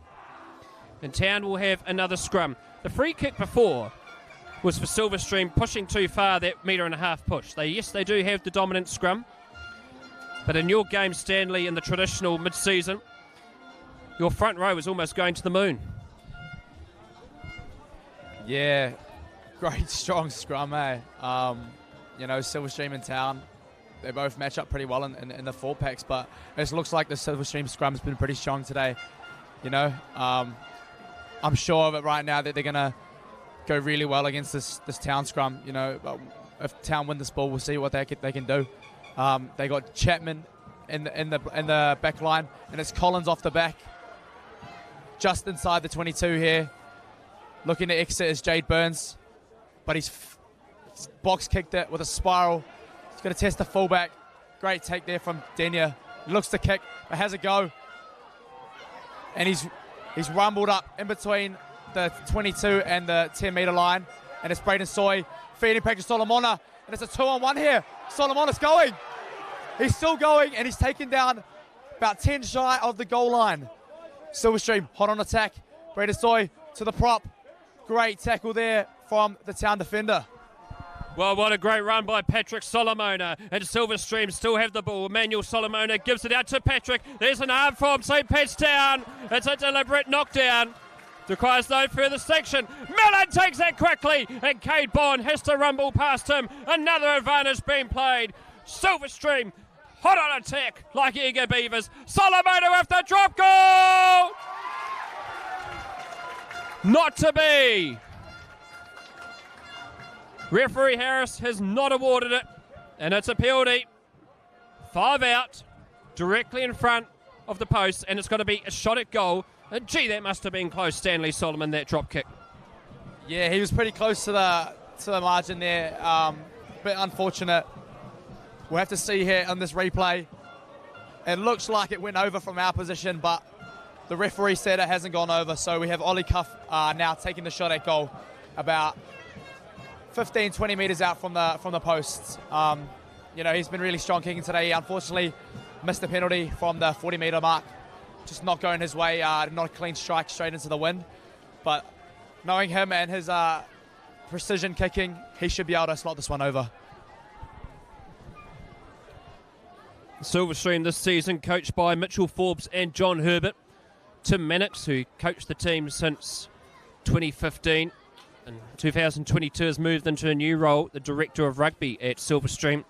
and Town will have another scrum. The free kick before was for Silverstream pushing too far, that metre and a half push. They do have the dominant scrum, but in your game, Stanley, in the traditional mid-season, your front row is almost going to the moon. Yeah, great strong scrum, eh? You know, Silverstream in Town, they both match up pretty well in the 4-packs, but it looks like the Silverstream scrum's been pretty strong today. You know, I'm sure of it right now that they're going to go really well against this Town scrum. You know, if Town win this ball, we'll see what they can do. They got Chapman in the back line, and it's Collins off the back, just inside the 22 here. Looking to exit is Jade Burns, but he's box kicked it with a spiral. He's going to test the fullback. Great take there from Denia. Looks to kick, but has a go. And he's rumbled up in between the 22 and the 10-metre line. And it's Braden Soy feeding back to Solomona. And it's a 2-on-1 here. Solomona's going. He's still going, and he's taken down about 10 shy of the goal line. Silverstream hot on attack. Braden Soy to the prop. Great tackle there from the Town defender. Well, what a great run by Patrick Solomona. And Silverstream still have the ball. Emmanuel Solomona gives it out to Patrick. There's an arm from St. Pat's Town. It's a deliberate knockdown. Requires no further section. Millen takes that quickly. And Cade Bond has to rumble past him. Another advantage being played. Silverstream hot on attack like eager beavers. Solomona with the drop goal. Not to be. Referee Harris has not awarded it, and it's a penalty. 5 out, directly in front of the post, and it's going to be a shot at goal. And gee, that must have been close, Stanley Solomon, that drop kick. Yeah, he was pretty close to the margin there. Bit unfortunate. We'll have to see here on this replay. It looks like it went over from our position, but the referee said it hasn't gone over, so we have Ollie Cuff now taking the shot at goal about 15-20 metres out from the posts. You know, he's been really strong kicking today. He unfortunately missed the penalty from the 40-metre mark. Just not going his way, not a clean strike straight into the wind. But knowing him and his precision kicking, he should be able to slot this one over. Silverstream this season coached by Mitchell Forbes and John Herbert. Tim Mannix, who coached the team since 2015. In 2022 has moved into a new role, the Director of Rugby at Silverstream.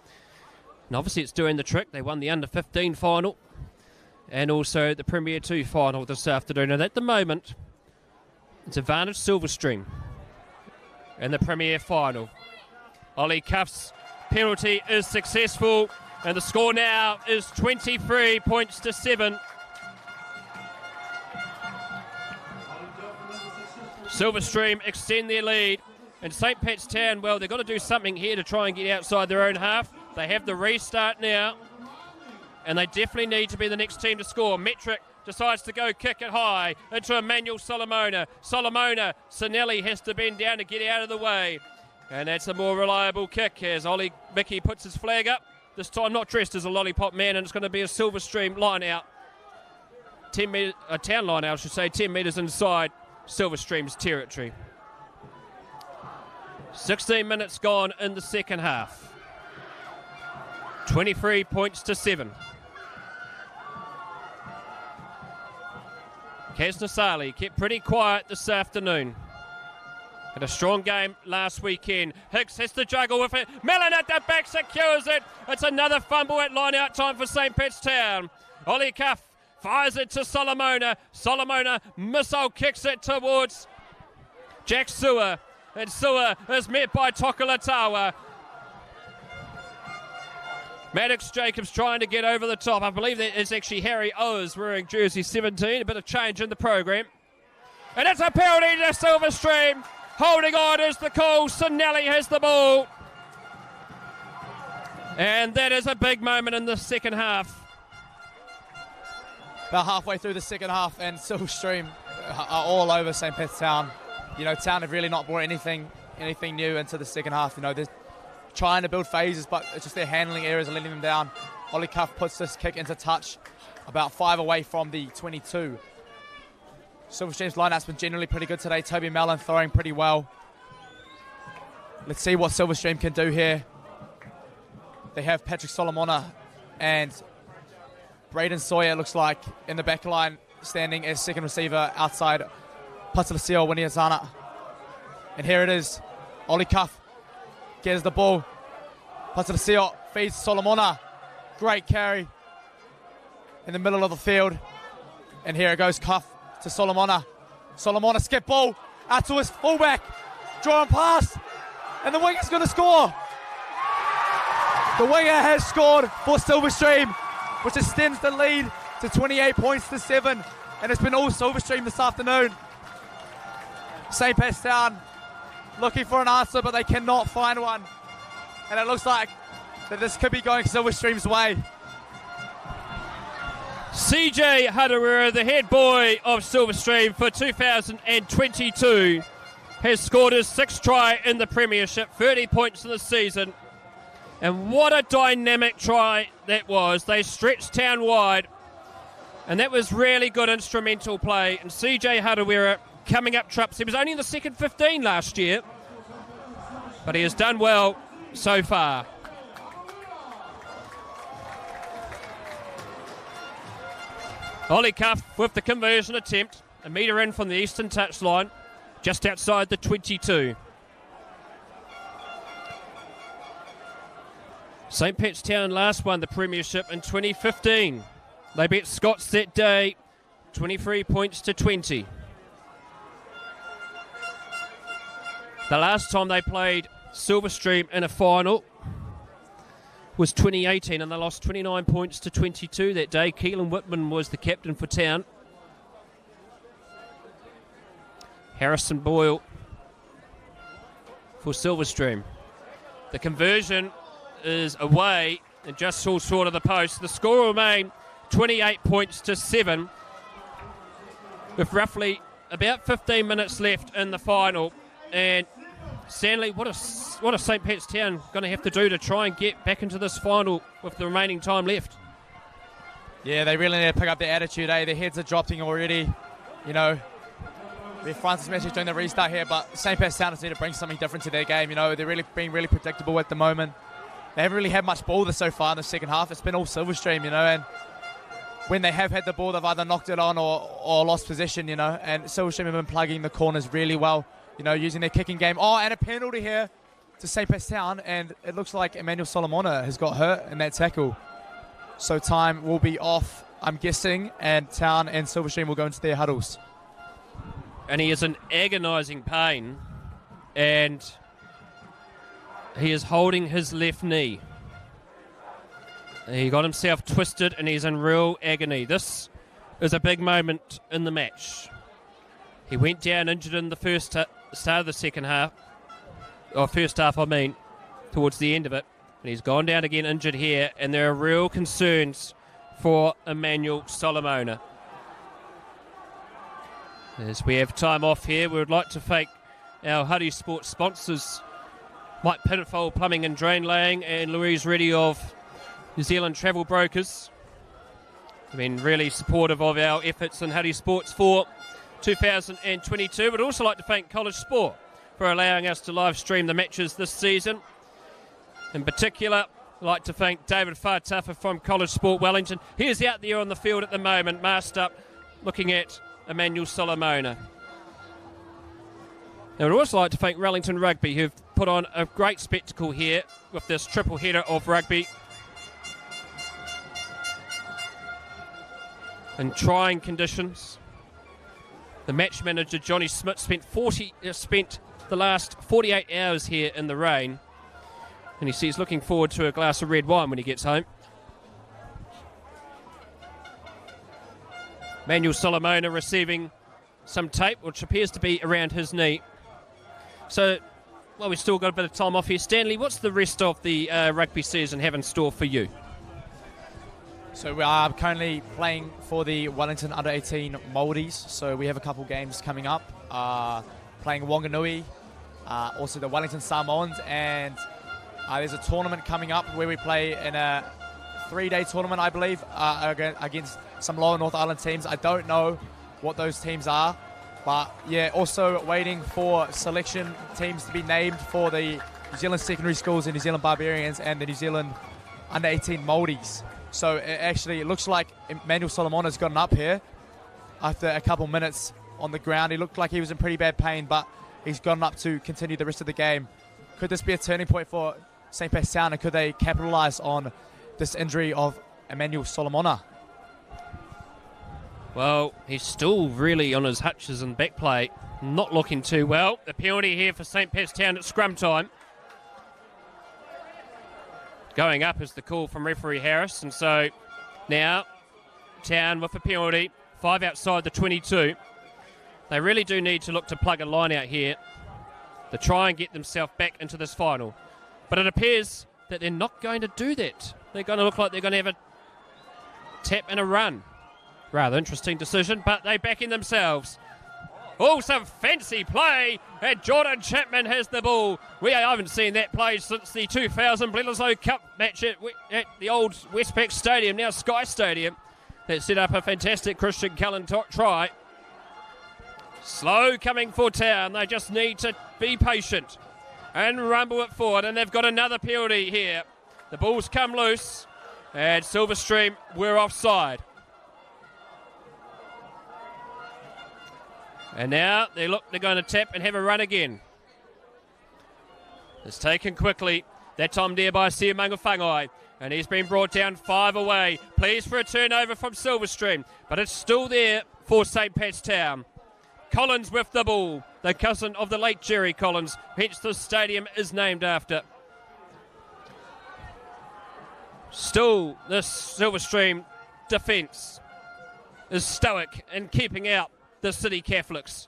And obviously it's doing the trick. They won the Under-15 final and also the Premier 2 final this afternoon. And at the moment, it's advantage Silverstream in the Premier final. Ollie Cuff's penalty is successful, and the score now is 23 points to 7. Silverstream extend their lead, and St. Pat's Town, well, they've got to do something here to try and get outside their own half. They have the restart now, and they definitely need to be the next team to score. Metric decides to go kick it high into Emmanuel Solomona. Sinelli has to bend down to get out of the way, and that's a more reliable kick as Ollie Mickey puts his flag up. This time not dressed as a lollipop man, and it's going to be a Silverstream line out. A Town line out, I should say, 10 metres inside Silverstream's territory. 16 minutes gone in the second half. 23 points to 7. Kasnasali kept pretty quiet this afternoon. Had a strong game last weekend. Hicks has to juggle with it. Mellon at the back secures it. It's another fumble at line out time for St. Pat's Town. Ollie Cuff fires it to Solomona. Solomona missile kicks it towards Jack Sewer. And Sewer is met by Tokolatawa. Maddox Jacobs trying to get over the top. I believe that is actually Harry Owers wearing jersey 17. A bit of change in the program. And it's a penalty to Silverstream. Holding on is the call. Sinelli has the ball. And that is a big moment in the second half. About halfway through the second half, and Silverstream are all over St. Pat's Town. You know, Town have really not brought anything new into the second half. You know, they're trying to build phases, but it's just their handling errors are letting them down. Ollie Cuff puts this kick into touch about 5 away from the 22. Silverstream's line-up's been generally pretty good today. Toby Mellon throwing pretty well. Let's see what Silverstream can do here. They have Patrick Solomona and Braden Sawyer, looks like, in the back line, standing as second receiver outside Patalasio Winiazana. And here it is. Ollie Cuff gets the ball. Patalasio feeds Solomona. Great carry in the middle of the field. And here it goes, cuff to Solomona. Solomona skip ball out to his fullback. Drawing pass. And the winger's going to score. The winger has scored for Silverstream, which extends the lead to 28 points to 7. And it's been all Silverstream this afternoon. St. Pat's Town looking for an answer, but they cannot find one. And it looks like that this could be going Silverstream's way. CJ Harawira, the head boy of Silverstream for 2022, has scored his 6th try in the Premiership, 30 points in the season. And what a dynamic try that was. They stretched Town wide, and that was really good instrumental play. And CJ Harawira coming up trups. He was only in the second 15 last year, but he has done well so far. Ollie Cuff with the conversion attempt, a metre in from the eastern touchline, just outside the 22. St. Pat's Town last won the Premiership in 2015. They beat Scots that day, 23 points to 20. The last time they played Silverstream in a final was 2018, and they lost 29 points to 22 that day. Keelan Whitman was the captain for Town. Harrison Boyle for Silverstream. The conversion is away and just fall short of the post. The score will remain 28 points to 7 with roughly about 15 minutes left in the final. And Stanley, what are St. Pat's Town going to have to do to try and get back into this final with the remaining time left? Yeah, they really need to pick up their attitude, eh? Their heads are dropping already. You know, their front is actually doing the restart here, but St. Pat's Town just need to bring something different to their game. You know, they're really being really predictable at the moment. They haven't really had much ball so far in the second half. It's been all Silverstream, you know, and when they have had the ball, they've either knocked it on or lost possession, you know, and Silverstream have been plugging the corners really well, you know, using their kicking game. Oh, and a penalty here to St. Pat's Town, and it looks like Emmanuel Solomona has got hurt in that tackle. So time will be off, I'm guessing, and Town and Silverstream will go into their huddles. And he is in agonising pain, and he is holding his left knee. He got himself twisted, and he's in real agony. This is a big moment in the match. He went down injured in the start of the second half, or first half, I mean, towards the end of it. And he's gone down again injured here, and there are real concerns for Emmanuel Solomona. As we have time off here, we would like to thank our Huddy Sports sponsors, Mike Pinfold Plumbing and Drain Laying, and Louise Reddy of New Zealand Travel Brokers. They've been really supportive of our efforts in Huddy Sports for 2022. But I'd also like to thank College Sport for allowing us to live stream the matches this season. In particular, I'd like to thank David Fartuffer from College Sport Wellington. He is out there on the field at the moment, masked up, looking at Emmanuel Solomona. I would also like to thank Wellington Rugby, who've put on a great spectacle here with this triple header of rugby. In trying conditions. The match manager, Johnny Smith, spent the last 48 hours here in the rain. And he's looking forward to a glass of red wine when he gets home. Emmanuel Solomona receiving some tape, which appears to be around his knee. So, well, we've still got a bit of time off here. Stanley, what's the rest of the rugby season have in store for you? So we are currently playing for the Wellington Under-18 Maldies. So we have a couple games coming up. Playing Wanganui, also the Wellington Samoans, and there's a tournament coming up where we play in a 3-day tournament, I believe, against some lower North Island teams. I don't know what those teams are. But, yeah, also waiting for selection teams to be named for the New Zealand Secondary Schools, the New Zealand Barbarians, and the New Zealand Under-18 Maldies. So, it looks like Emmanuel Solomona's gotten up here after a couple minutes on the ground. He looked like he was in pretty bad pain, but he's gotten up to continue the rest of the game. Could this be a turning point for St. Pat's Town, and could they capitalise on this injury of Emmanuel Solomona. Well, he's still really on his hutches in back play. Not looking too well. The penalty here for St. Pat's Town at scrum time. Going up is the call from referee Harris, and so now Town with a penalty, 5 outside the 22. They really do need to look to plug a line out here to try and get themselves back into this final. But it appears that they're not going to do that. They're going to look like they're going to have a tap and a run. Rather interesting decision, but they back in themselves. Oh, some fancy play, and Jordan Chapman has the ball. I haven't seen that played since the 2000 Bledisloe Cup match at the old Westpac Stadium, now Sky Stadium. That set up a fantastic Christian Cullen try. Slow coming for Town. They just need to be patient and rumble it forward, and they've got another penalty here. The ball's come loose, and Silverstream were offside. And now they're going to tap and have a run again. It's taken quickly. That time there by Siamunga Whangai. And he's been brought down 5 away. Pleased for a turnover from Silverstream. But it's still there for St. Pat's Town. Collins with the ball. The cousin of the late Jerry Collins. Hence the stadium is named after. Still, this Silverstream defence is stoic in keeping out the City Catholics.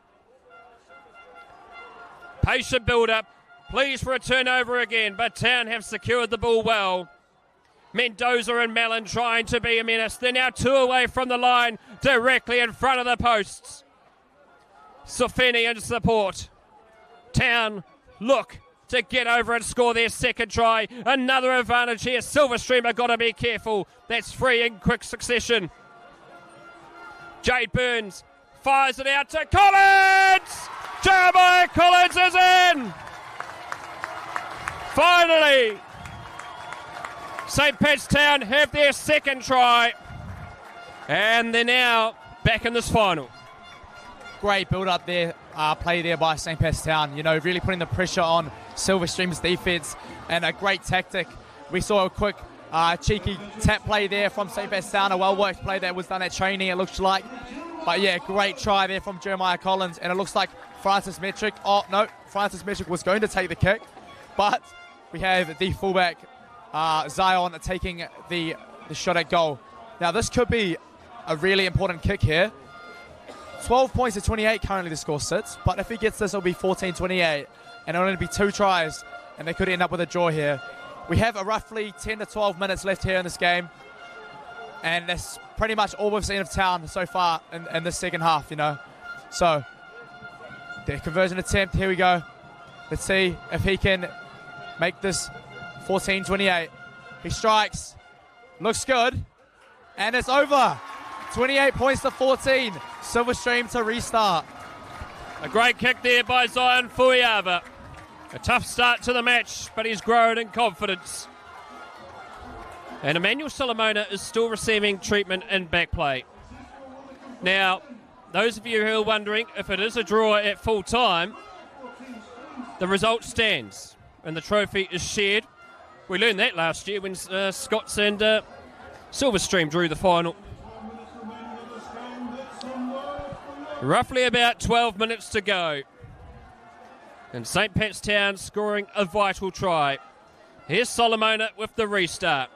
Patient build-up. Pleased for a turnover again, but Town have secured the ball well. Mendoza and Mellon trying to be a menace. They're now 2 away from the line, directly in front of the posts. Sofeni in support. Town look to get over and score their second try. Another advantage here. Silverstream have got to be careful. That's 3 in quick succession. Jade Burns fires it out to Collins! Jeremiah Collins is in! Finally, St. Pat's Town have their second try, and they're now back in this final. Great build-up there, play there by St. Pat's Town. You know, really putting the pressure on Silverstream's defence, and a great tactic. We saw a quick, cheeky tap play there from St. Pat's Town, a well-worked play that was done at training, it looks like. But yeah, great try there from Jeremiah Collins, and it looks like Francis Metrick. Oh no, Francis Metrick was going to take the kick, but we have the fullback Zion taking the shot at goal. Now this could be a really important kick here. 12 points to 28 currently the score sits, but if he gets this, it'll be 14-28, and it'll only be 2 tries, and they could end up with a draw here. We have a roughly 10 to 12 minutes left here in this game, and that's pretty much all we've seen of Town so far in the second half, you know. So, the conversion attempt, here we go. Let's see if he can make this 14-28. He strikes, looks good, and it's over. 28 points to 14. Silverstream to restart. A great kick there by Zion Fuiava. A tough start to the match, but he's grown in confidence. And Emmanuel Solomona is still receiving treatment in back play. Now, those of you who are wondering if it is a draw at full time, the result stands and the trophy is shared. We learned that last year when Scots and Silverstream drew the final. Roughly about 12 minutes to go. And St. Pat's Town scoring a vital try. Here's Solomona with the restart.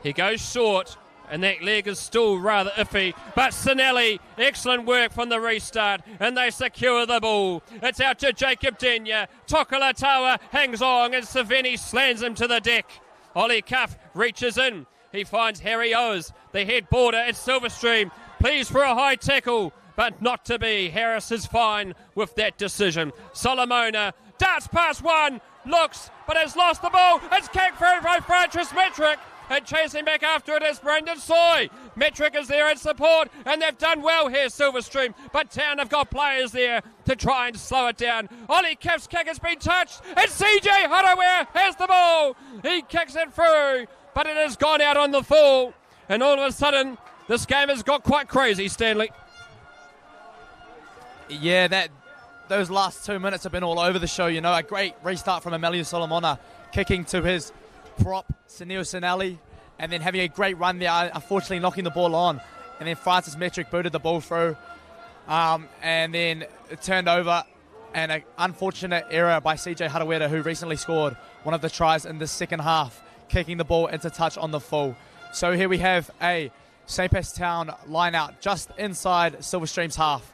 He goes short, and that leg is still rather iffy. But Sinelli, excellent work from the restart, and they secure the ball. It's out to Jacob Denya. Tokolatawa hangs on, and Savini slams him to the deck. Ollie Cuff reaches in. He finds Harry Oz, the head border at Silverstream. Pleased for a high tackle, but not to be. Harris is fine with that decision. Solomona darts past one, looks, but has lost the ball. It's kicked through by Francis Metrick. And chasing back after it is Brendan Soy. Metrick is there in support, and they've done well here, Silverstream. But Town have got players there to try and slow it down. Ollie Kiff's kick has been touched, and CJ Holloway has the ball. He kicks it through, but it has gone out on the full. And all of a sudden, this game has got quite crazy, Stanley. Yeah, those last 2 minutes have been all over the show, you know. A great restart from Emmanuel Solomona, kicking to his prop, Sunil Sinelli, and then having a great run there, unfortunately knocking the ball on. And then Francis Metric booted the ball through. And then it turned over, and an unfortunate error by CJ Harawira, who recently scored one of the tries in the second half, kicking the ball into touch on the full. So here we have a St. Pat's Town line out just inside Silverstream's half.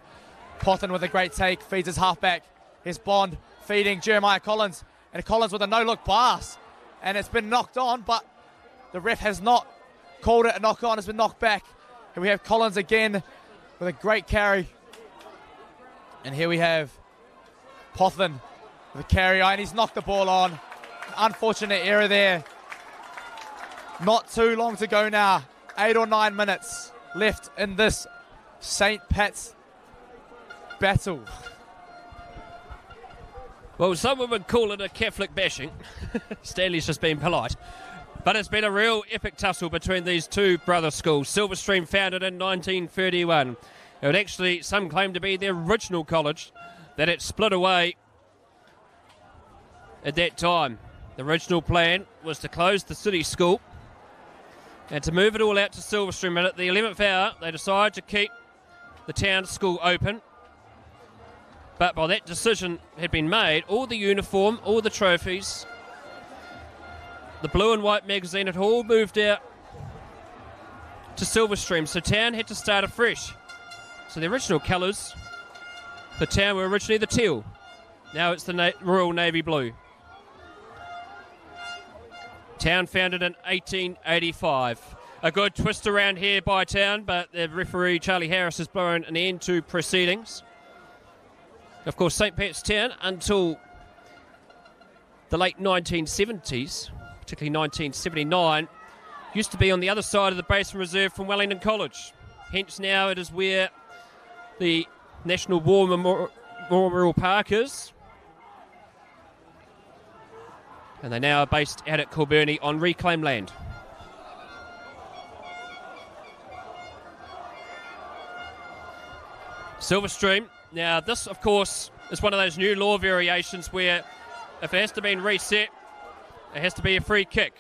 Pothin with a great take, feeds his halfback. Here's Bond feeding Jeremiah Collins, and Collins with a no-look pass. And it's been knocked on, but the ref has not called it a knock-on. It's been knocked back. Here we have Collins again with a great carry. And here we have Pothin with a carry, and he's knocked the ball on. Unfortunate error there. Not too long to go now. 8 or 9 minutes left in this St. Pat's battle. Well, someone would call it a Catholic bashing. Stanley's just being polite. But it's been a real epic tussle between these two brother schools. Silverstream, founded in 1931. It would actually, some claim to be the original college that it split away at that time. The original plan was to close the city school and to move it all out to Silverstream. And at the 11th hour, they decided to keep the town school open. But by that decision had been made, all the uniform, all the trophies, the blue and white magazine had all moved out to Silverstream. So town had to start afresh. So the original colours for town were originally the teal. Now it's the Royal Navy blue. Town founded in 1885. A good twist around here by town, but the referee Charlie Harris has blown an end to proceedings. Of course, St. Pat's Town, until the late 1970s, particularly 1979, used to be on the other side of the Basin Reserve from Wellington College. Hence now it is where the National War Memorial Park is. And they now are based out at Kilburnie on reclaimed land. Silverstream. Now this, of course, is one of those new law variations where if it has to be reset, it has to be a free kick.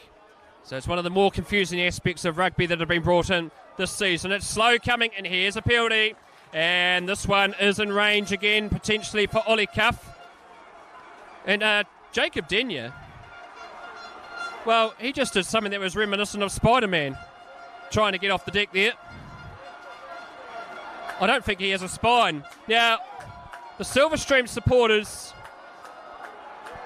So it's one of the more confusing aspects of rugby that have been brought in this season. It's slow coming, and here's a penalty. And this one is in range again, potentially for Ollie Cuff. And Jacob Denyer, well, he just did something that was reminiscent of Spider-Man, trying to get off the deck there. I don't think he has a spine. Now, the Silverstream supporters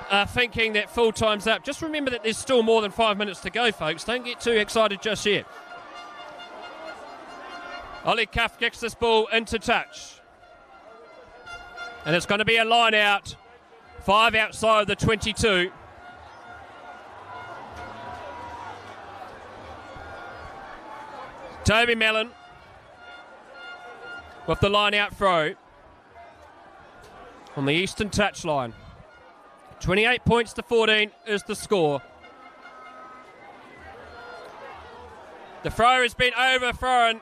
are thinking that full time's up. Just remember that there's still more than 5 minutes to go, folks. Don't get too excited just yet. Ollie Cuff kicks this ball into touch. And it's going to be a line out. 5 outside of the 22. Toby Mellon with the line out throw on the eastern touchline. 28 points to 14 is the score. The throw has been overthrown,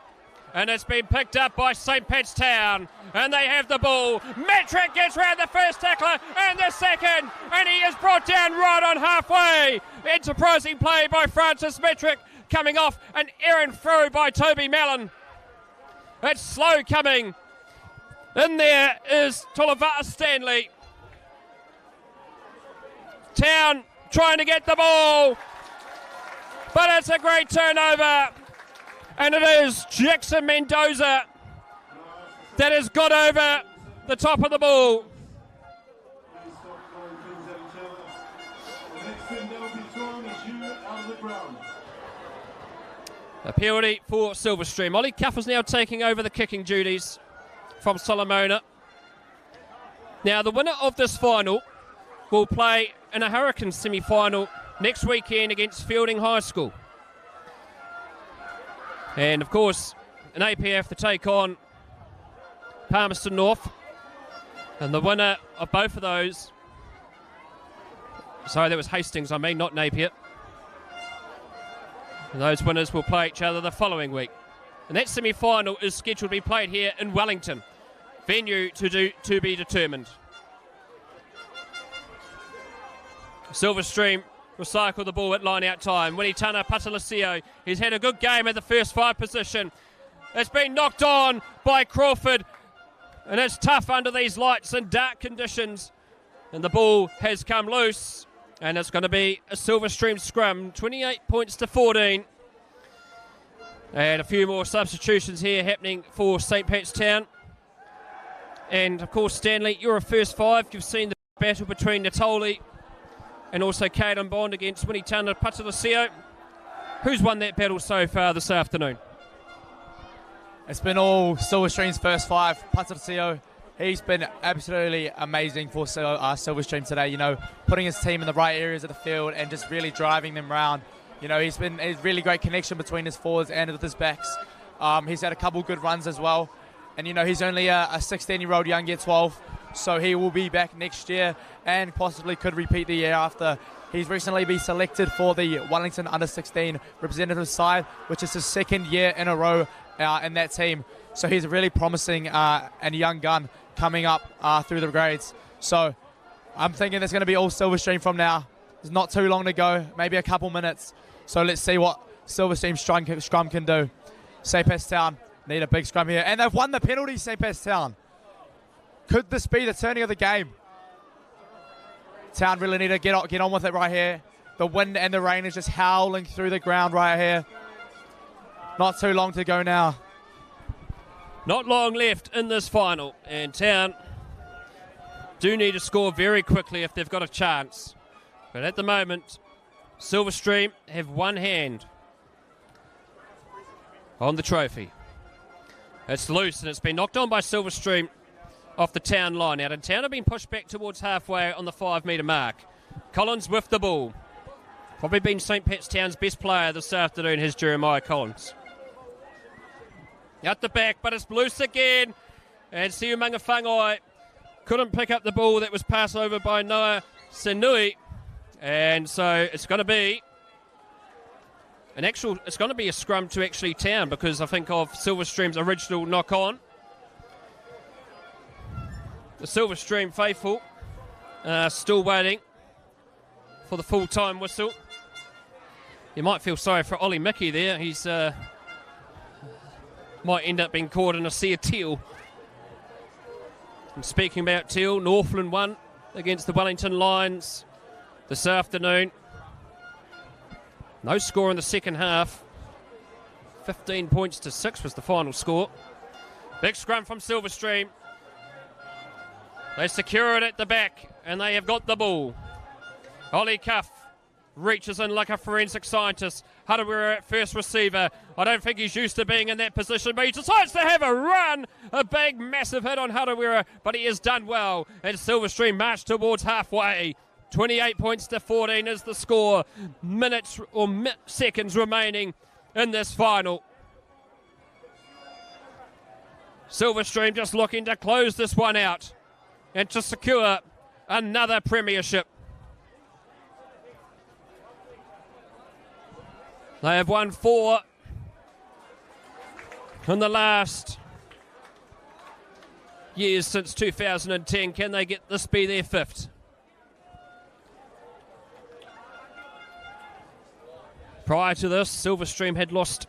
and it's been picked up by St. Pat's Town, and they have the ball. Metric gets round the first tackler and the second, and he is brought down right on halfway. Enterprising play by Francis Metric, coming off an errant throw by Toby Mellon. It's slow coming. In there is Tulavaa Stanley. Town trying to get the ball, but it's a great turnover, and it is Jackson Mendoza that has got over the top of the ball. A penalty for Silverstream. Ollie Cuff is now taking over the kicking duties from Solomona. Now, the winner of this final will play in a Hurricane semi-final next weekend against Fielding High School. And, of course, an APF to take on Palmerston North. And the winner of both of those... Sorry, that was Hastings, I mean, not Napier. And those winners will play each other the following week. And that semi-final is scheduled to be played here in Wellington. Venue to be determined. Silverstream recycle the ball at line-out time. Winitana Patalasio, he's had a good game at the first 5 position. It's been knocked on by Crawford, and it's tough under these lights and dark conditions. And the ball has come loose, and it's going to be a Silverstream scrum, 28 points to 14. And a few more substitutions here happening for St. Pat's Town. And, of course, Stanley, you're a first 5. You've seen the battle between Natoli and also Caden Bond against Winitana Patalasio. Who's won that battle so far this afternoon? It's been all Silverstream's first 5. Patalasio, he's been absolutely amazing for Silverstream today, you know, putting his team in the right areas of the field and just really driving them around. You know, he's been a really great connection between his forwards and with his backs. He's had a couple good runs as well. And, you know, he's only a 16-year-old young year 12, so he will be back next year and possibly could repeat the year after. He's recently been selected for the Wellington under-16 representative side, which is his 2nd year in a row in that team. So he's a really promising and young gun coming up through the grades. So I'm thinking it's going to be all Silverstream from now. There's not too long to go, maybe a couple minutes. So let's see what Silverstream scrum can do. St. Pat's Town need a big scrum here. And they've won the penalty, St. Pat's Town. Could this be the turning of the game? Town really need to get on with it right here. The wind and the rain is just howling through the ground right here. Not too long to go now. Not long left in this final. And Town do need to score very quickly if they've got a chance. But at the moment, Silverstream have one hand on the trophy. It's loose and it's been knocked on by Silverstream off the Town line out. And Town have been pushed back towards halfway on the 5-metre mark. Collins with the ball. Probably been St. Pat's Town's best player this afternoon, has Jeremiah Collins. Out the back, but it's loose again. And Siumunga Whangai couldn't pick up the ball that was passed over by Noah Senui. And so it's going to be a scrum to actually Town, because I think of Silverstream's original knock-on. The Silverstream faithful still waiting for the full-time whistle. You might feel sorry for Ollie Mickey there. He's might end up being caught in a sea of teal. And speaking about teal, Northland won against the Wellington Lions this afternoon. No score in the second half. 15 points to 6 was the final score. Big scrum from Silverstream. They secure it at the back, and they have got the ball. Ollie Cuff reaches in like a forensic scientist. Harawira at first receiver. I don't think he's used to being in that position, but he decides to have a run. A big, massive hit on Harawira, but he has done well. And Silverstream march towards halfway. 28 points to 14 is the score. Minutes or seconds remaining in this final. Silverstream just looking to close this one out and to secure another premiership. They have won 4 in the last years since 2010. Can they get this be their 5th? Prior to this, Silverstream had lost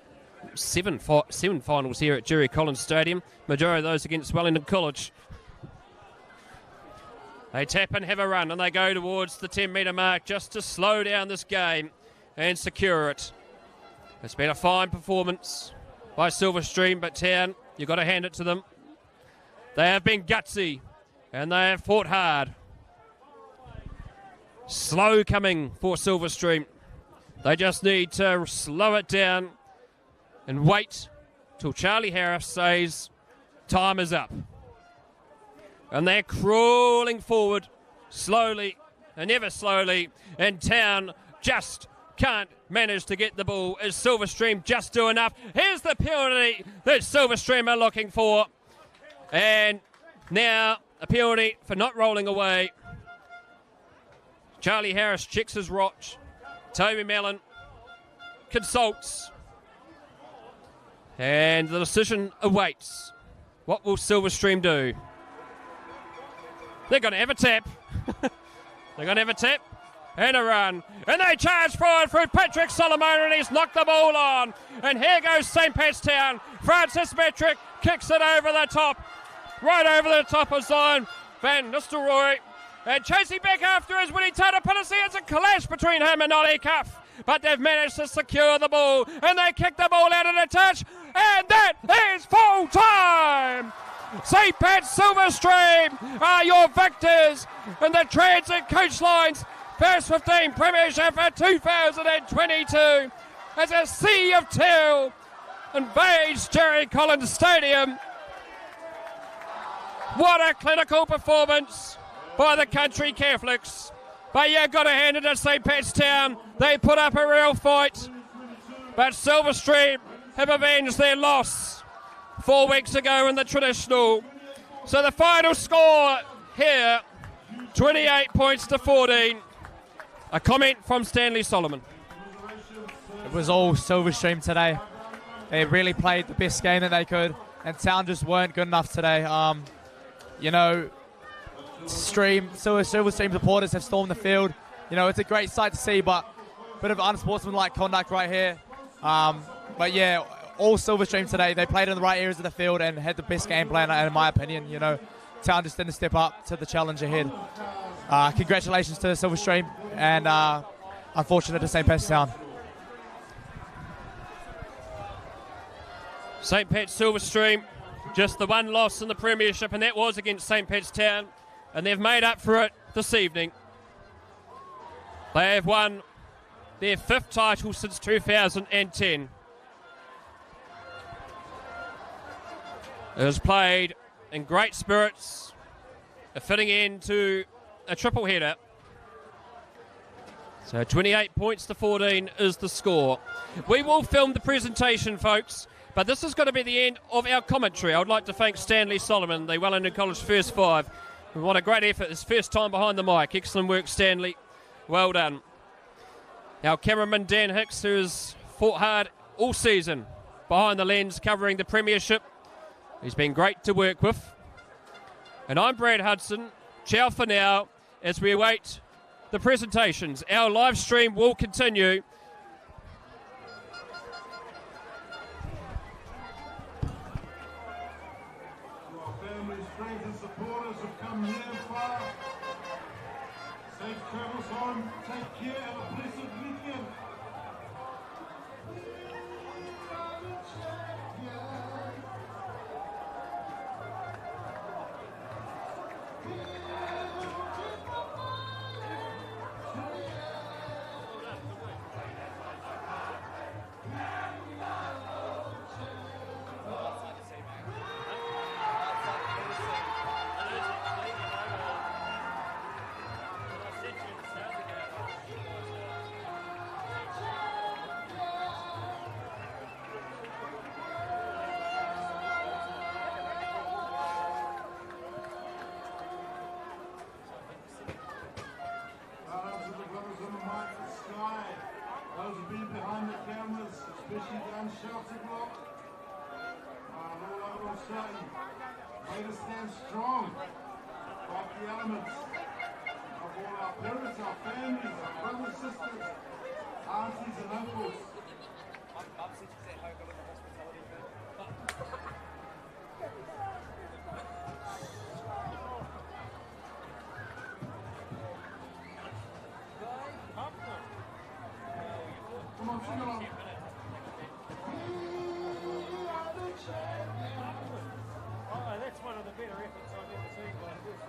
seven finals here at Jerry Collins Stadium. Majority of those against Wellington College. They tap and have a run, and they go towards the 10-metre mark just to slow down this game and secure it. It's been a fine performance by Silverstream, but Town, you've got to hand it to them. They have been gutsy, and they have fought hard. Slow coming for Silverstream. They just need to slow it down and wait till Charlie Harris says time is up. And they're crawling forward slowly and ever slowly, and Town just can't manage to get the ball. Is Silverstream just do enough? Here's the penalty that Silverstream are looking for. And now a penalty for not rolling away. Charlie Harris checks his watch. Toby Mellon consults. And the decision awaits. What will Silverstream do? They're going to have a tap. They're going to have a tap. and a run. And they charge forward through Patrick Solomon, and he's knocked the ball on. And here goes St. Pat's Town. Francis Metric kicks it over the top. Right over the top of Zion Van Nistelrooy. And chasing back after is Willie Tadapilisi. It's a clash between him and Ollie Cuff. But they've managed to secure the ball. And they kick the ball out of the touch. And that is full time. St. Pat's Silverstream are your victors in the Transit Coachline's First 15 Premiership for 2022. As a sea of teal invades Jerry Collins Stadium. What a clinical performance by the Country Catholics. But you've got to hand it to St. Pat's Town. They put up a real fight. But Silverstream have avenged their loss 4 weeks ago in the traditional. So the final score here, 28 points to 14. A comment from Stanley Solomon. It was all Silverstream today. They really played the best game that they could, and Town just weren't good enough today. Silverstream supporters have stormed the field. It's a great sight to see, but a bit of unsportsmanlike conduct right here. But yeah, all Silverstream today, they played in the right areas of the field and had the best game plan, in my opinion. Town just didn't step up to the challenge ahead. Congratulations to Silverstream, and unfortunate to St. Pat's Town. St. Pat's Silverstream, just the one loss in the Premiership, and that was against St. Pat's Town, and they've made up for it this evening. They have won their 5th title since 2010. It was played in great spirits, a fitting end to a triple header. So 28 points to 14 is the score. We will film the presentation, folks, but this is going to be the end of our commentary. I would like to thank Stanley Solomon, the Wellington College first 5. What a great effort. His first time behind the mic. Excellent work, Stanley. Well done. Our cameraman, Dan Hicks, who has fought hard all season behind the lens covering the Premiership. He's been great to work with. And I'm Brad Hudson. Ciao for now as we await the presentations. Our live stream will continue. Families, friends and supporters have come near and far. Safe travels home. Take care. Have a blessed weekend. Those who've been behind the cameras, especially down Shelter Block, all over on Sutton, made us stand strong, like the elements of all our parents, our families, our brothers, sisters, aunties and uncles. Come on, sing along. Oh, that's one of the better efforts I've ever seen by this.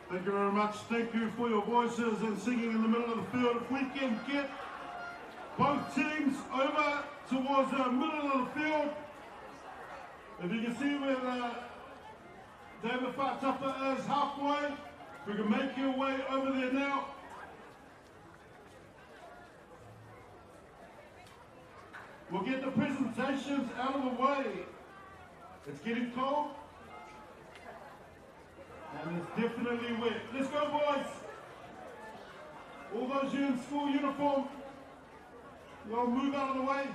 Thank you very much. Thank you for your voices and singing in the middle of the field. If we can get both teams over towards the middle of the field. If you can see where David Fatapa is halfway, if we can make your way over there now. We'll get the presentations out of the way. It's getting cold. And it's definitely wet. Let's go, boys. All those you in school uniform, you'll move out of the way.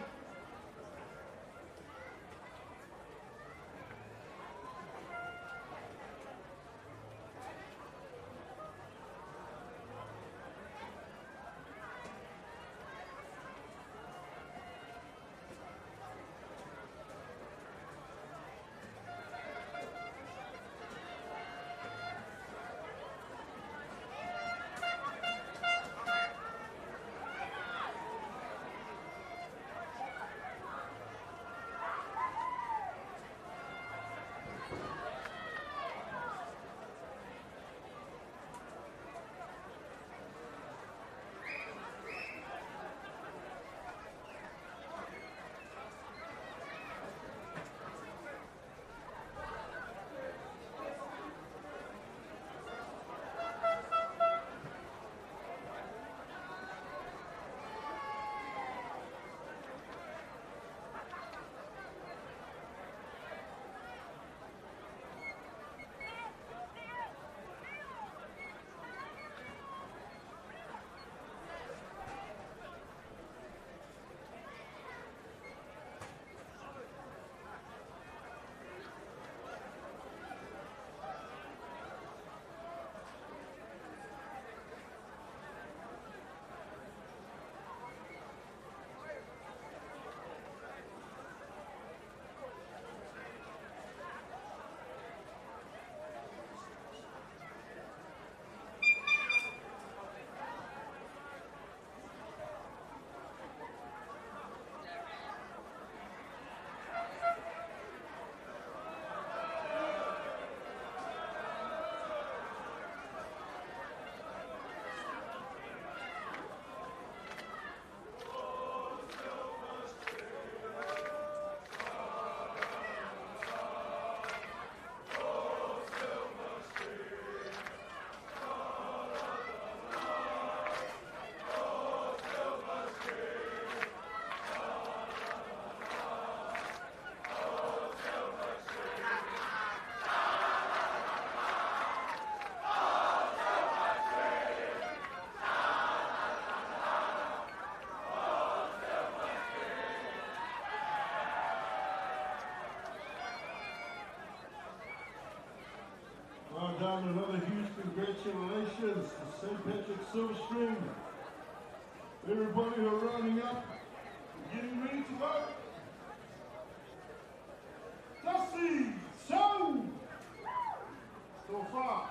Well done, another huge congratulations to St. Patrick's Silverstream. Everybody who are rounding up, getting ready to vote. Dusty, so far.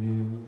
And